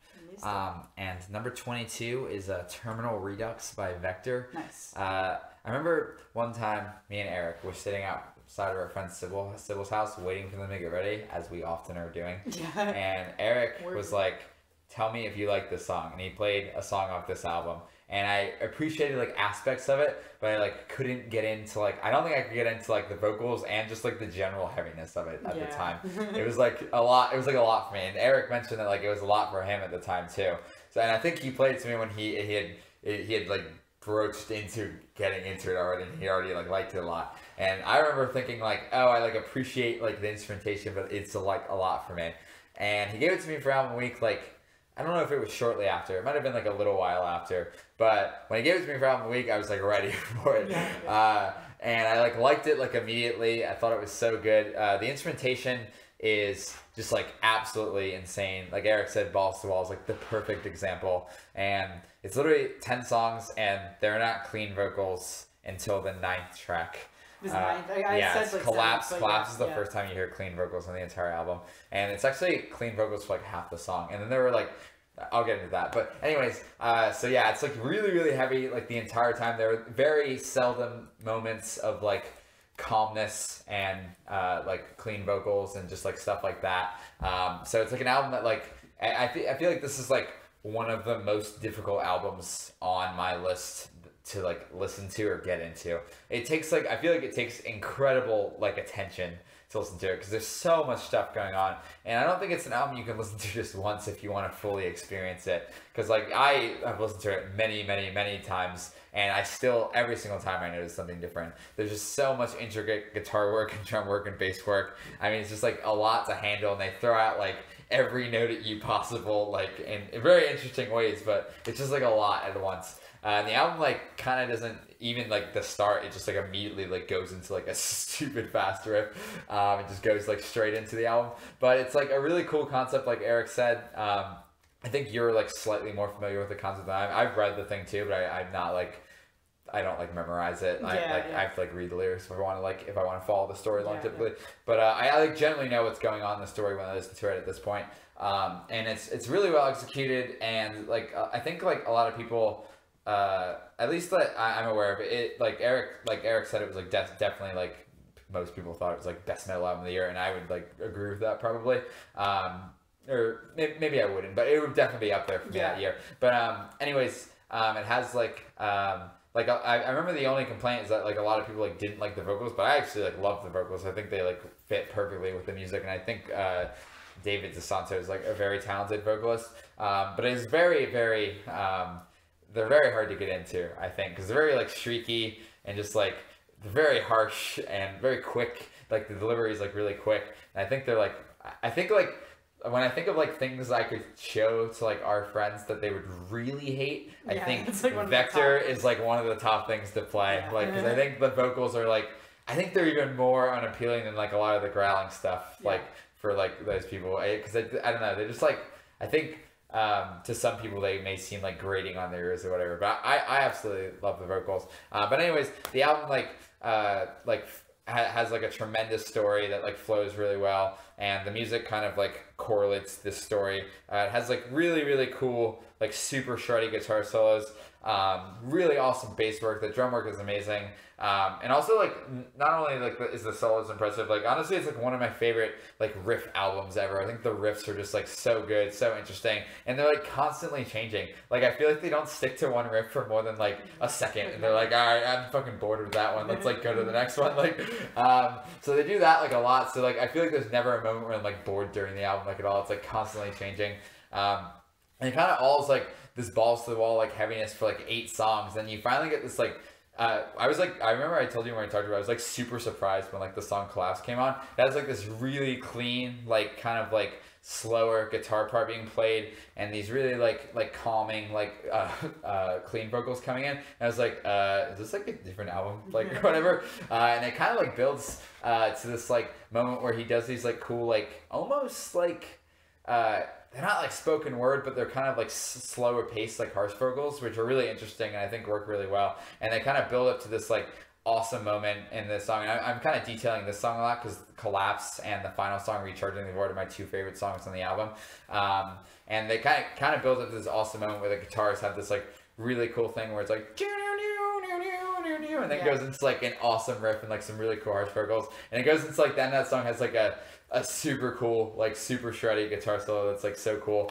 And number 22 is Terminal Redux by Vektor. Nice. I remember one time me and Eric were sitting outside of our friend Sybil's house waiting for them to get ready, as we often are doing. Yeah. And Eric was like, tell me if you like this song. And he played a song off this album. And I appreciated like aspects of it, but I like couldn't get into like, I don't think I could get into like the vocals and just like the general heaviness of it at the time. It was like a lot for me. And Eric mentioned that like it was a lot for him at the time too. So, and I think he played it to me when he had like broached into getting into it already, and he already like liked it a lot. And I remember thinking like, oh, I like appreciate like the instrumentation, but it's like a lot for me. And he gave it to me for album week like I don't know if it was shortly after. It might have been like a little while after. But when he gave it to me for album of the week, I was like ready for it. And I like liked it like immediately. I thought it was so good. The instrumentation is just like absolutely insane. Like Eric said, Balls to Walls, like the perfect example. And it's literally 10 songs, and they're not clean vocals until the 9th track. Collapse. Collapse is the first time you hear clean vocals on the entire album, and it's actually clean vocals for like half the song. And then there were like, I'll get into that, but anyways, so yeah, it's like really, really heavy like the entire time. There are very seldom moments of like calmness and like clean vocals and just like stuff like that. So it's like an album that like I feel like this is like one of the most difficult albums on my list to like listen to or get into. It takes like, I feel like it takes incredible like attention to listen to it because there's so much stuff going on, and I don't think it's an album you can listen to just once if you want to fully experience it, because like I have listened to it many times, and I still every single time I notice something different. There's just so much intricate guitar work and drum work and bass work. I mean, it's just like a lot to handle, and they throw out like every note at you possible, like in very interesting ways, but it's just like a lot at once. And the album like kind of doesn't even like the start. It just like immediately like goes into like a stupid fast riff. It just goes like straight into the album. But it's like a really cool concept, like Eric said. I think you're like slightly more familiar with the concept than I've read the thing too, but I'm not like, I don't like memorize it. I have to like read the lyrics if I want to follow the storyline typically. But I like generally know what's going on in the story when I listen to it at this point. And it's really well executed, and like I think like a lot of people, at least that I'm aware of it, like Eric said, it was like definitely like most people thought it was like best metal album of the year, and I would like agree with that probably. Or maybe I wouldn't, but it would definitely be up there for me that year. But anyways, it has like I remember the only complaint is that like a lot of people like didn't like the vocals, but I actually like loved the vocals. I think they like fit perfectly with the music, and I think David DeSanto is like a very talented vocalist. But it's very they're very hard to get into, I think, because they're very like streaky and just like they're very harsh and very quick. Like the delivery is like really quick, and I think they're like, I think like when I think of like things I could show to like our friends that they would really hate, I think like Vektor is like one of the top things to play. Like, because I think the vocals are like, I think they're even more unappealing than like a lot of the growling stuff. Like for like those people, because I don't know, they're just like, I think. To some people they may seem like grating on their ears or whatever, but I absolutely love the vocals. But anyways, the album has like a tremendous story that like flows really well, and the music kind of like correlates this story. It has like really cool like super shreddy guitar solos, really awesome bass work. The drum work is amazing, and also like not only like is the solos impressive, like honestly it's like one of my favorite like riff albums ever. I think the riffs are just like so good, so interesting, and they're like constantly changing. Like I feel like they don't stick to one riff for more than like a second, and they're like, all right, I'm fucking bored with that one, let's like go to the next one. Like so they do that like a lot, so like I feel like there's never a moment where I'm like bored during the album like at all. It's like constantly changing, and it kind of all is like this balls to the wall like heaviness for like 8 songs. Then you finally get this like I remember I told you when I talked about it, I was like super surprised when like the song Collapse came on. That was like this really clean, like kind of like slower guitar part being played, and these really like calming like clean vocals coming in. And I was like, is this like a different album, like whatever? And it kind of like builds to this like moment where he does these like cool like almost like they're not like spoken word, but they're kind of like slower paced like harsh vocals, which are really interesting and I think work really well. And they kind of build up to this like awesome moment in this song. And I'm kind of detailing this song a lot because Collapse and the final song Recharging the Void are my 2 favorite songs on the album. And they kind of build up to this awesome moment where the guitars have this like really cool thing where it's like and then it goes into like an awesome riff and like some really cool harsh vocals, and it goes into like then that song has like a super cool like super shreddy guitar solo that's like so cool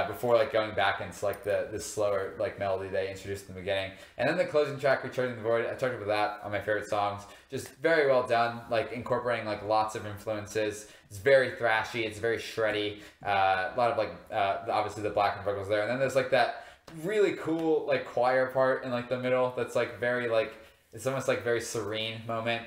before like going back into like this slower like melody they introduced in the beginning. And then the closing track, Recharging the Void, I talked about that on my favorite songs. Just very well done, like incorporating like lots of influences. It's very thrashy, it's very shreddy, a lot of like obviously the blackened vocals there, and then there's like that really cool like choir part in like the middle that's like very like, it's almost like very serene moment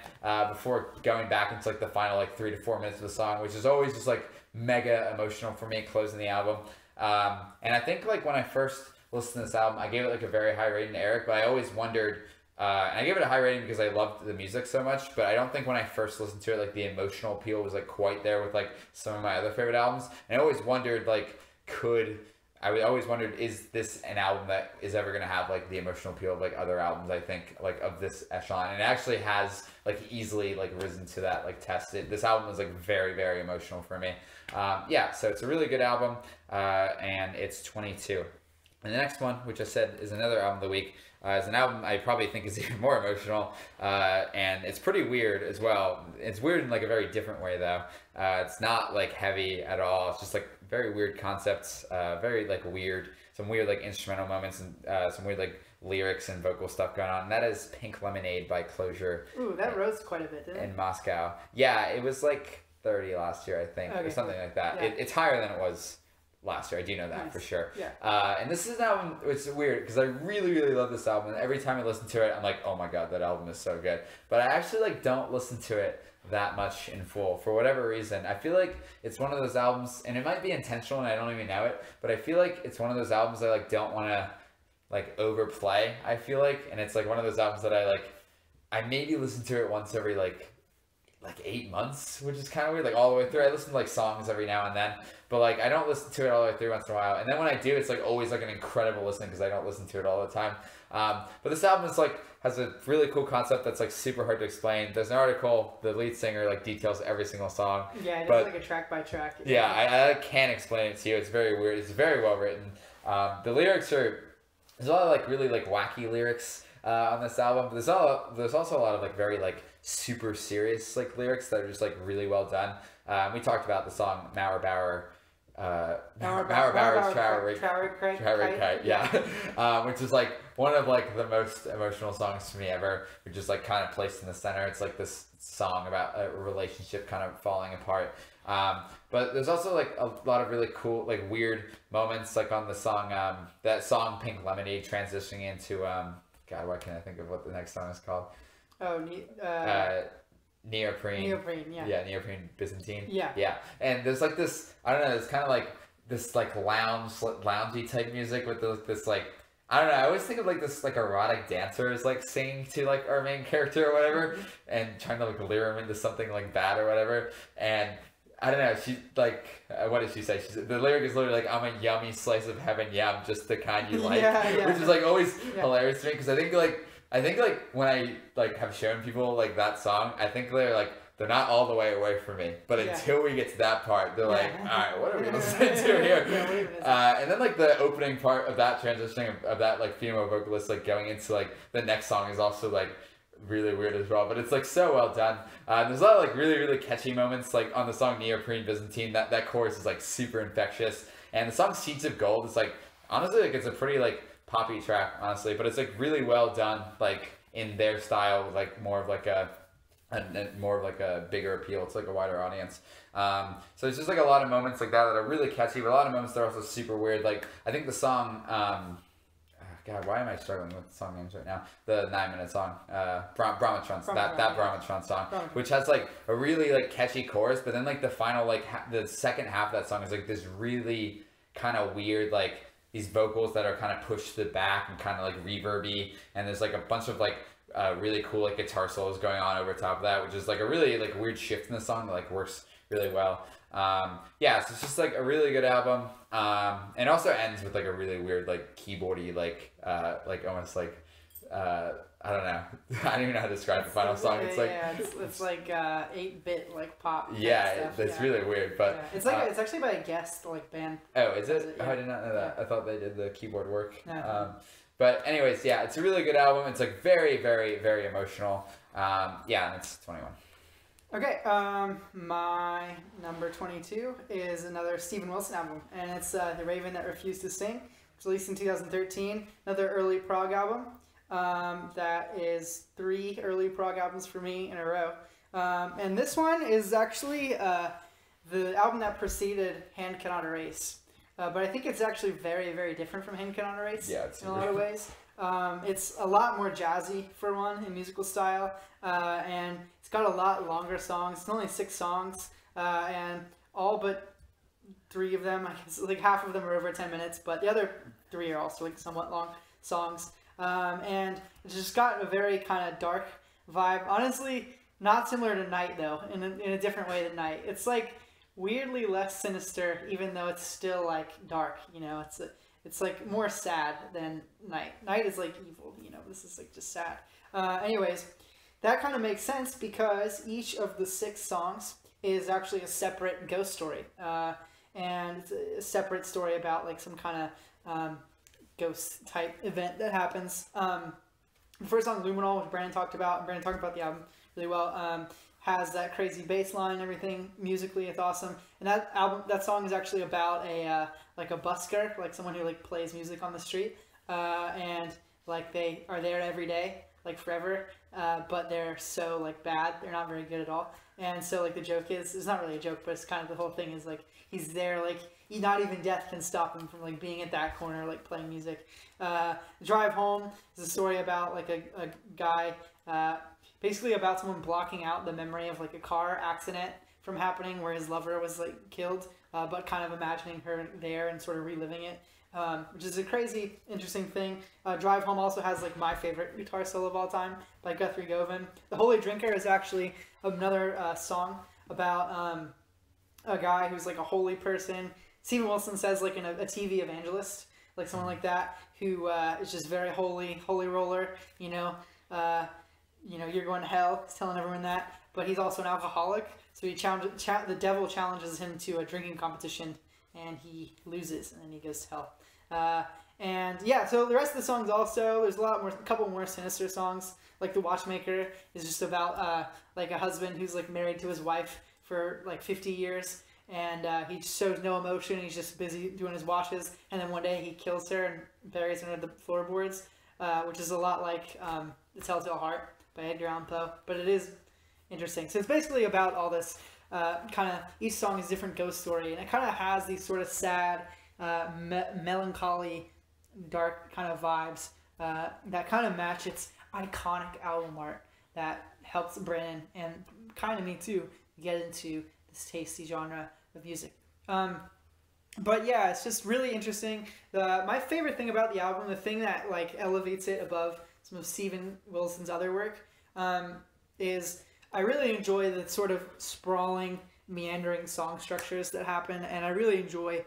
before going back into like the final like 3 to 4 minutes of the song, which is always just like mega emotional for me closing the album. And I think like when I first listened to this album, I gave it like a very high rating to Eric, but I always wondered, and I gave it a high rating because I loved the music so much, but I don't think when I first listened to it, like the emotional appeal was like quite there with like some of my other favorite albums. And I always wondered like, I always wondered, is this an album that is ever going to have like the emotional appeal of like other albums, I think, like of this echelon? And it actually has like easily like risen to that like test. This album was like very, very emotional for me. Yeah, so it's a really good album, and it's 22. And the next one, which I said is another album of the week, is an album I probably think is even more emotional, and it's pretty weird as well. It's weird in like a very different way though. It's not like heavy at all. It's just like very weird concepts, very like some weird like instrumental moments, and some weird like lyrics and vocal stuff going on. And that is Pink Lemonade by Closure. Ooh, that rose quite a bit, didn't it? In Moscow. Yeah, it was like 30 last year, I think, or something like that. Yeah. It's higher than it was last year. I do know that for sure. Yeah. And this is an album, it's weird because I really, really love this album. And every time I listen to it, I'm like, oh my God, that album is so good. But I actually like don't listen to it that much in full for whatever reason. I feel like it's one of those albums, and it might be intentional and I don't even know it, but I feel like it's one of those albums I like don't want to like overplay, I feel like. And it's like one of those albums that I maybe listen to it once every like 8 months, which is kind of weird, like all the way through. I listen to like songs every now and then, but like I don't listen to it all the way through once in a while. And then when I do, it's like always like an incredible listen because I don't listen to it all the time. But this album is like has a really cool concept that's like super hard to explain. There's an article, the lead singer like details every single song. Yeah, it's like a track by track. Yeah, I can't explain it to you. It's very weird. It's very well written. The lyrics there's a lot of like really like wacky lyrics on this album, but there's also a lot of like very like super serious like lyrics that are just like really well done. We talked about the song Mauerbauer Kite, yeah. Which is like one of like the most emotional songs to me ever, which is like kind of placed in the center. It's like this song about a relationship kind of falling apart. But there's also like a lot of really cool like weird moments like on the song, that song Pink Lemonade transitioning into God, why can't I think of what the next song is called? Oh, Neoprene. Neoprene, yeah. Yeah, Neoprene Byzantine. Yeah. Yeah. And there's like this, I don't know, it's kind of like this like loungy type music with this like, I don't know, I always think of like this like erotic dancers like singing to like our main character or whatever and trying to like lure him into something like bad or whatever. And I don't know, she like, what did she say? The lyric is literally like, I'm a yummy slice of heaven, yeah, I'm just the kind you like. Which is like always hilarious to me because I think like when I like have shown people like that song, I think they're not all the way away from me, but until we get to that part, they're like, all right, what are we listening to here? And then like the opening part of that transitioning of that like female vocalist like going into like the next song is also like really weird as well, but it's like so well done. There's a lot of like really, really catchy moments like on the song Neoprene Byzantine. That chorus is like super infectious, and the song Seeds of Gold is like honestly like it's a pretty like poppy track honestly, but it's like really well done like in their style with like more of like a bigger appeal to like a wider audience. So it's just like a lot of moments like that are really catchy, but a lot of moments that are also super weird. Like I think the song God, why am I struggling with the song names right now? The 9-minute song, Brahmatron, that Brahmatron song, which has like a really like catchy chorus, but then like the final like the second half of that song is like this really kind of weird like these vocals that are kind of pushed to the back and kind of like reverby, and there's like a bunch of like really cool like guitar solos going on over top of that, which is like a really like weird shift in the song that like works really well. Yeah, so it's just like a really good album, and also ends with like a really weird like keyboardy like almost like I don't know, I don't even know how to describe the final song. It's like it's like 8-bit like pop. Yeah, it's really weird, but it's like it's actually by a guest like band. Oh, is it? Oh, I did not know that. I thought they did the keyboard work. No. But anyways, yeah, it's a really good album. It's like very, very, very emotional. Yeah, and it's 21. Okay, my number 22 is another Steven Wilson album, and it's The Raven That Refused to Sing. It was released in 2013. Another early prog album. That is 3 early prog albums for me in a row. And this one is actually the album that preceded Hand.Cannot.Erase. But I think it's actually very, very different from Hand.Cannot.Erase in a lot of ways. It's a lot more jazzy, for one, in musical style, and it's got a lot longer songs. It's only 6 songs, and all but 3 of them, I guess, like half of them are over 10 minutes, but the other 3 are also like somewhat long songs. And it's just got a very kind of dark vibe. Honestly, not similar to Night though, in a different way than Night. It's like weirdly less sinister, even though it's still like dark. You know, it's like more sad than Night. Night is like evil. You know, this is like just sad. Anyways, that kind of makes sense because each of the 6 songs is actually a separate ghost story, and it's a separate story about like some kind of ghost type event that happens. The first song, Luminol, which Brandon talked about the album really well, has that crazy bass line and everything. Musically, it's awesome. And that song is actually about a like a busker, like someone who like plays music on the street, and like they are there every day, like forever, but they're so like bad, they're not very good at all. And so like the joke is, it's not really a joke, but it's kind of the whole thing is like he's there, like not even death can stop him from like being at that corner like playing music. Drive Home is a story about like a guy, basically about someone blocking out the memory of like a car accident from happening where his lover was like killed, but kind of imagining her there and sort of reliving it, which is a crazy interesting thing. Drive Home also has like my favorite guitar solo of all time by Guthrie Govan. The Holy Drinker is actually another song about a guy who's like a holy person. Steven Wilson says like a TV evangelist, like someone like that, who is just very holy roller, you know, you're going to hell. He's telling everyone that, but he's also an alcoholic. So the devil challenges him to a drinking competition, and he loses, and then he goes to hell. And yeah, so the rest of the songs also, there's a couple more sinister songs. Like The Watchmaker is just about like a husband who's like married to his wife for like 50 years. And he shows no emotion. He's just busy doing his watches. And then one day he kills her and buries her under the floorboards, which is a lot like The Telltale Heart by Edgar Allan Poe. But it is interesting. So it's basically about all this kind of, each song is a different ghost story. And it kind of has these sort of sad, melancholy, dark kind of vibes that kind of match its iconic album art that helps Brandon and kind of me too get into this tasty genre of music. But yeah, it's just really interesting. My favorite thing about the album, the thing that like elevates it above some of Steven Wilson's other work, is I really enjoy the sort of sprawling, meandering song structures that happen, and I really enjoy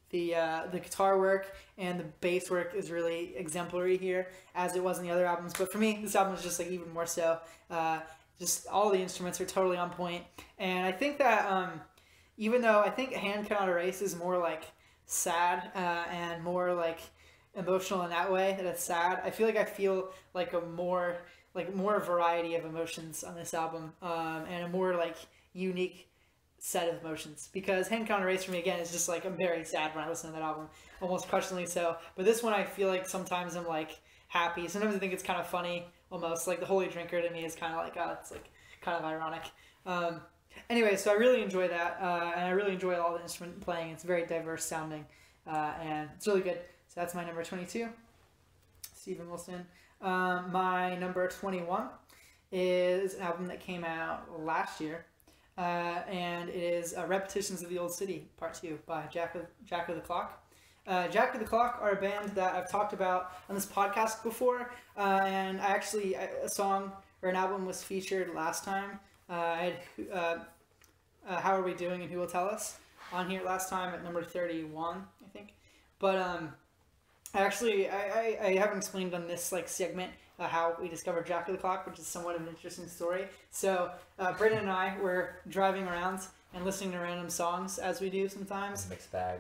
the guitar work, and the bass work is really exemplary here, as it was in the other albums. But for me, this album is just like even more so. Just all the instruments are totally on point, and I think that even though I think Hand.Cannot.Erase is more like sad and more like emotional in that way, that it's sad, I feel like a more variety of emotions on this album, and a more like unique set of emotions, because Hand.Cannot.Erase for me again is just like I'm very sad when I listen to that album, almost crushingly so. But this one I feel like sometimes I'm like happy, sometimes I think it's kind of funny, almost like The Holy Drinker to me is kind of like, oh, it's like kind of ironic. Anyway, so I really enjoy that, and I really enjoy all the instrument playing. It's very diverse sounding, and it's really good. So that's my number 22, Steven Wilson. My number 21 is an album that came out last year, and it is Repetitions of the Old City, Part 2 by Jack of the Clock. Jack of the Clock are a band that I've talked about on this podcast before, and a song or an album was featured last time. I had How Are We Doing and Who Will Tell Us on here last time at number 31, I think. But I haven't explained on this like segment how we discovered Jack of the Clock, which is somewhat of an interesting story. So Brendan and I were driving around and listening to random songs, as we do sometimes. Mixed bag.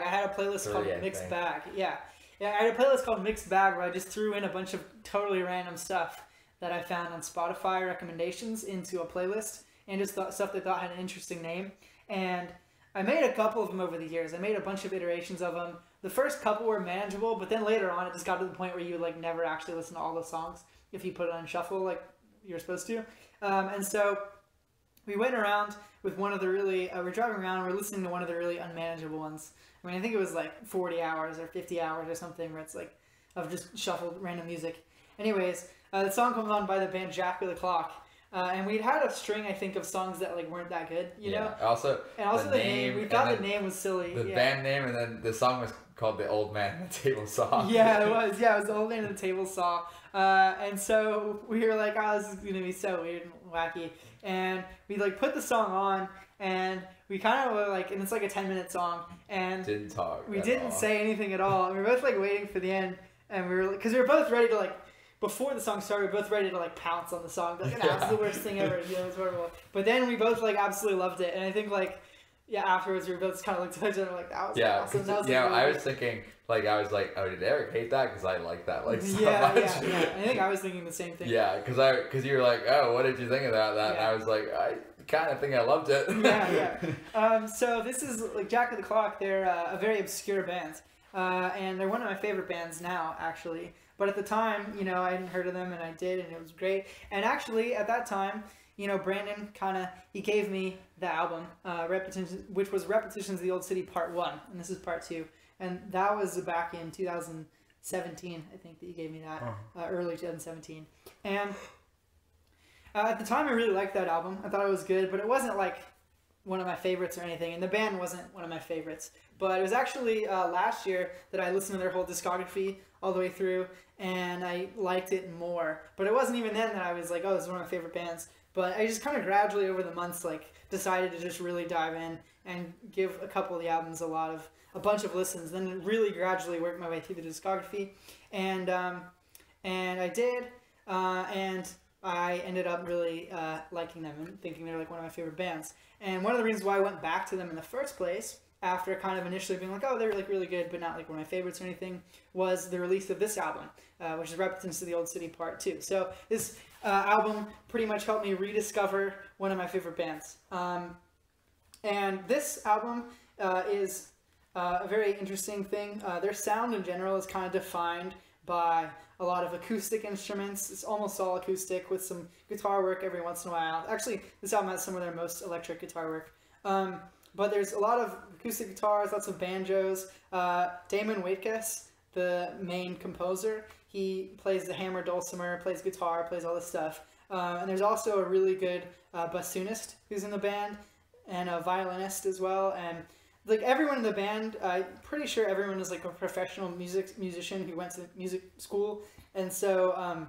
I had a playlist called Mixed Bag. Yeah, I had a playlist called Mixed Bag where I just threw in a bunch of totally random stuff that I found on Spotify recommendations into a playlist, and just stuff that I thought had an interesting name. And I made a couple of them over the years. I made a bunch of iterations of them. The first couple were manageable, but then later on it just got to the point where you like never actually listen to all the songs if you put it on shuffle like you're supposed to. And so we went around with one of the really, we're driving around, we're listening to one of the really unmanageable ones. I mean, I think it was like 40 hours or 50 hours or something where it's like, of just shuffled random music. Anyways, the song comes on by the band Jack of the Clock, And we'd had a string, I think, of songs that like weren't that good, you know. Also, the name. We thought the name was silly. The band name, and then the song was called "The Old Man and the Table Saw." Yeah, it was. Yeah, it was "The Old Man and the Table Saw." And so we were like, "Oh, this is gonna be so weird and wacky." And we like put the song on, and we kind of were like, and it's like a 10-minute song, and didn't talk. We didn't say anything at all. And we were both like waiting for the end, and we were because we were both ready to like. Before the song started, we were both ready to like pounce on the song. Like, it's the worst thing ever. You know, it's horrible. But then we both like absolutely loved it, and I think like afterwards we were both kind of looked at each other like that was awesome. That was, really I was thinking like oh, did Eric hate that? Because I like that like so much. Yeah. I think I was thinking the same thing. Yeah, because you were like, oh, what did you think about that? And I was like, I kind of think I loved it. So this is like Jack of the Clock. They're a very obscure band, and they're one of my favorite bands now, actually. But at the time, you know, I hadn't heard of them, and I did, and it was great. And actually, at that time, you know, Brandon he gave me the album, which was Repetitions of the Old City Part 1, and this is Part 2. And that was back in 2017, I think, that you gave me that, early 2017. And at the time, I really liked that album. I thought it was good, but it wasn't, like, one of my favorites or anything, and the band wasn't one of my favorites. But it was actually last year that I listened to their whole discography all the way through, and I liked it more. But it wasn't even then that I was like, oh, this is one of my favorite bands. But I just kind of gradually over the months like decided to just really dive in and give a couple of the albums a bunch of listens. Then really gradually worked my way through the discography, and I did, and I ended up really liking them and thinking they're like one of my favorite bands. And one of the reasons why I went back to them in the first place, after kind of initially being like, oh, they're like really good, but not like one of my favorites or anything, was the release of this album, which is Repetitions of the Old City Part 2. So this album pretty much helped me rediscover one of my favorite bands. And this album is a very interesting thing. Their sound in general is kind of defined by a lot of acoustic instruments. It's almost all acoustic with some guitar work every once in a while. Actually, this album has some of their most electric guitar work. But there's a lot of acoustic guitars, lots of banjos. Damon Waitkes, the main composer, he plays the hammer dulcimer, plays guitar, plays all this stuff. And there's also a really good bassoonist who's in the band, and a violinist as well. And like everyone in the band, I'm pretty sure everyone is like a professional musician who went to music school. And so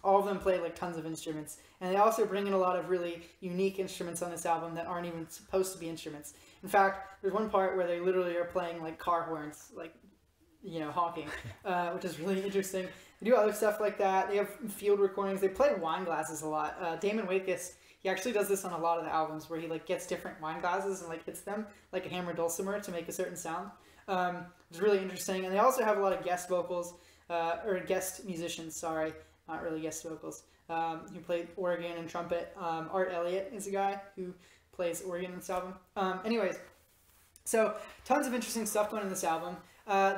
all of them play like tons of instruments. And they also bring in a lot of really unique instruments on this album that aren't even supposed to be instruments. In fact, there's one part where they literally are playing like car horns, like, you know, honking, which is really interesting. They do other stuff like that. They have field recordings. They play wine glasses a lot. Damon Waitkes, he actually does this on a lot of the albums where he like gets different wine glasses and like hits them like a hammer dulcimer to make a certain sound. It's really interesting. And they also have a lot of guest vocals, or guest musicians, sorry, not really guest vocals, who play organ and trumpet. Art Elliott is a guy who plays organ in this album. Anyways, so tons of interesting stuff going in this album.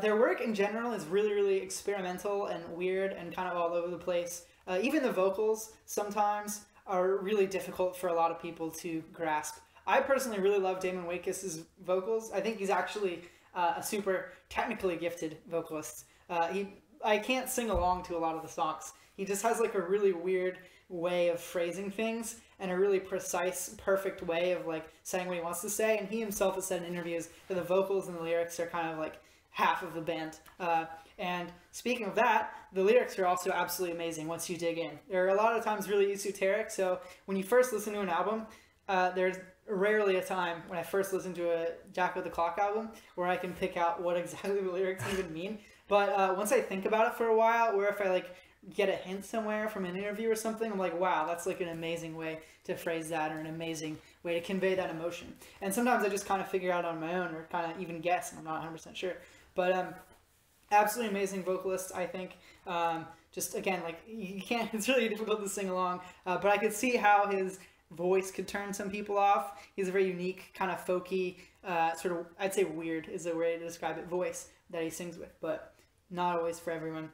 Their work in general is really, really experimental and weird and kind of all over the place. Even the vocals sometimes are really difficult for a lot of people to grasp. I personally really love Damon Waitkes' vocals. I think he's actually a super technically gifted vocalist. I can't sing along to a lot of the songs. He just has like a really weird way of phrasing things and a really precise, perfect way of like saying what he wants to say. And he himself has said in interviews that the vocals and the lyrics are kind of like half of the band. And speaking of that, the lyrics are also absolutely amazing once you dig in. They're a lot of times really esoteric, so when you first listen to an album, there's rarely a time when I first listen to a Jack of the Clock album where I can pick out what exactly the lyrics even mean. But once I think about it for a while, or if I like get a hint somewhere from an interview or something, I'm like, wow, that's like an amazing way to phrase that, or an amazing way to convey that emotion. And sometimes I just kind of figure out on my own, or kind of even guess, and I'm not 100% sure. But absolutely amazing vocalist, I think. Just again, like you can't, it's really difficult to sing along, but I could see how his voice could turn some people off. He's a very unique, kind of folky, sort of, I'd say weird is a way to describe it, voice that he sings with, but not always for everyone.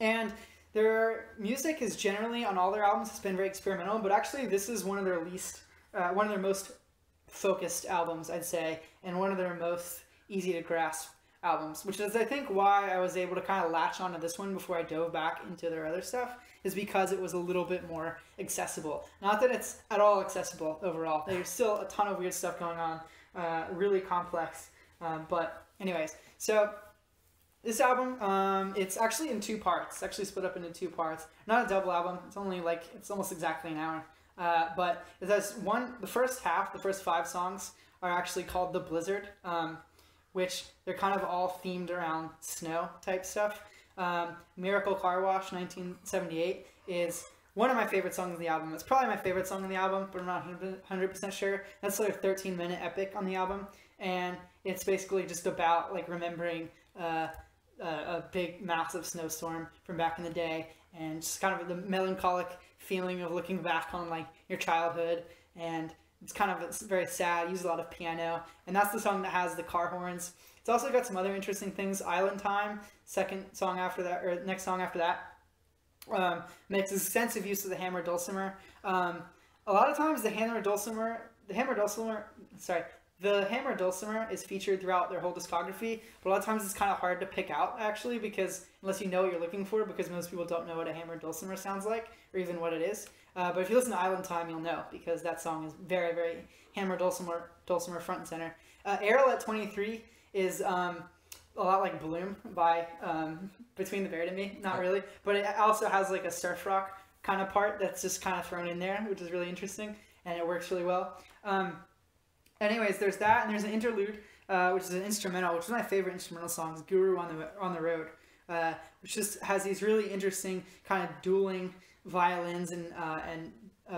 And their music is generally, on all their albums, has been very experimental, but actually this is one of their most focused albums, I'd say, and one of their most easy to grasp. albums, which is I think why I was able to kind of latch onto this one before I dove back into their other stuff, is because it was a little bit more accessible. Not that it's at all accessible overall. There's still a ton of weird stuff going on, really complex. But anyways, so this album, it's actually in 2 parts. It's actually split up into 2 parts. Not a double album. It's only like, it's almost exactly an hour. But it has the first half, the first 5 songs are actually called The Blizzard, which they're kind of all themed around snow type stuff. Miracle Car Wash 1978 is one of my favorite songs on the album. It's probably my favorite song on the album, but I'm not 100% sure. That's like a 13-minute epic on the album, and it's basically just about like remembering a big, massive snowstorm from back in the day, and just kind of the melancholic feeling of looking back on like your childhood. And it's very sad. Uses a lot of piano, and that's the song that has the car horns. It's also got some other interesting things. Island Time, next song after that, makes extensive use of the hammered dulcimer. A lot of times the hammered dulcimer is featured throughout their whole discography, but a lot of times it's kind of hard to pick out actually, because unless you know what you're looking for, because most people don't know what a hammered dulcimer sounds like or even what it is. But if you listen to Island Time, you'll know, because that song is very, very hammered dulcimer front and center. Errol at 23 is a lot like Bloom by Between the Bear to Me. Not really, but it also has like a surf rock kind of part that's just kind of thrown in there, which is really interesting, and it works really well. Anyways, there's that, and there's an interlude, which is an instrumental, which is my favorite instrumental songs, Guru on the Road, which just has these really interesting kind of dueling violins and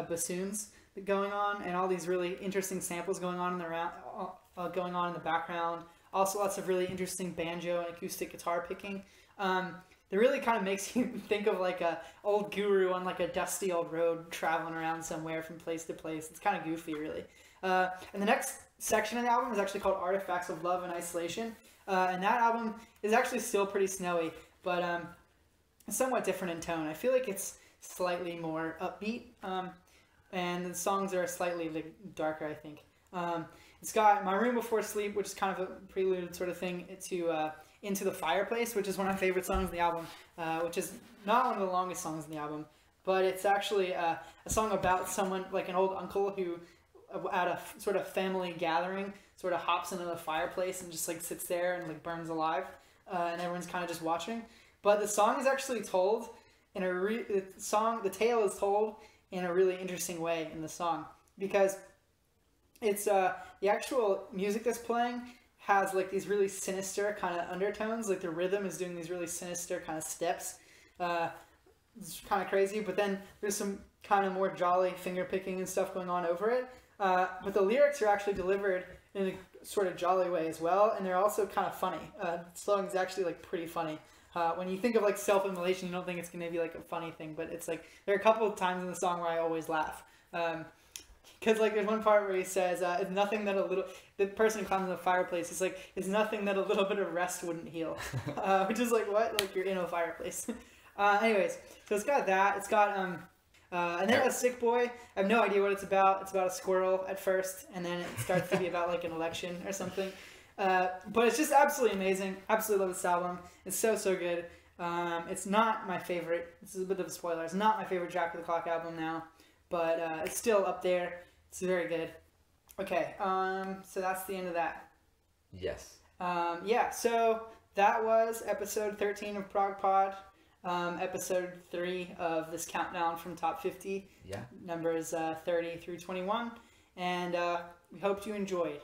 bassoons going on, and all these really interesting samples going on in the background. Also, lots of really interesting banjo and acoustic guitar picking. That really kind of makes you think of like a old guru on like a dusty old road traveling around somewhere from place to place. It's kind of goofy, really. And the next section of the album is actually called Artifacts of Love and Isolation. And that album is actually still pretty snowy, but somewhat different in tone. I feel like it's slightly more upbeat, and the songs are slightly like darker, I think. It's got My Room Before Sleep, which is kind of a prelude sort of thing to Into the Fireplace, which is one of my favorite songs on the album, which is not one of the longest songs on the album, but it's actually a song about someone, like an old uncle who at a sort of family gathering sort of hops into the fireplace and just like sits there and like burns alive, and everyone's kind of just watching. But the song is actually told in the tale is told in a really interesting way in the song, because it's the actual music that's playing has like these really sinister kind of undertones. Like the rhythm is doing these really sinister kind of steps. It's kind of crazy, but then there's some kind of more jolly finger picking and stuff going on over it. But the lyrics are actually delivered in a sort of jolly way as well, and they're also kind of funny. The song is actually like pretty funny. When you think of like self-immolation, you don't think it's going to be like a funny thing, but it's like there are a couple of times in the song where I always laugh. Because like there's one part where he says, "It's nothing that the person who climbs in the fireplace is like, it's nothing that a little bit of rest wouldn't heal," which is like, what? Like you're in a fireplace. Anyways, so it's got that. It's got and then A Sick Boy. I have no idea what it's about. It's about a squirrel at first, and then it starts to be about like an election or something. But it's just absolutely amazing. Absolutely love this album. It's so good. It's not my favorite. This is a bit of a spoiler. It's not my favorite Jack of the Clock album now, but it's still up there. It's very good. Okay, so that's the end of that. Yes. Yeah, so that was episode 13 of ProgPod. Episode 3 of this countdown from Top 50. Yeah. Numbers 30 through 21. And we hope you enjoyed.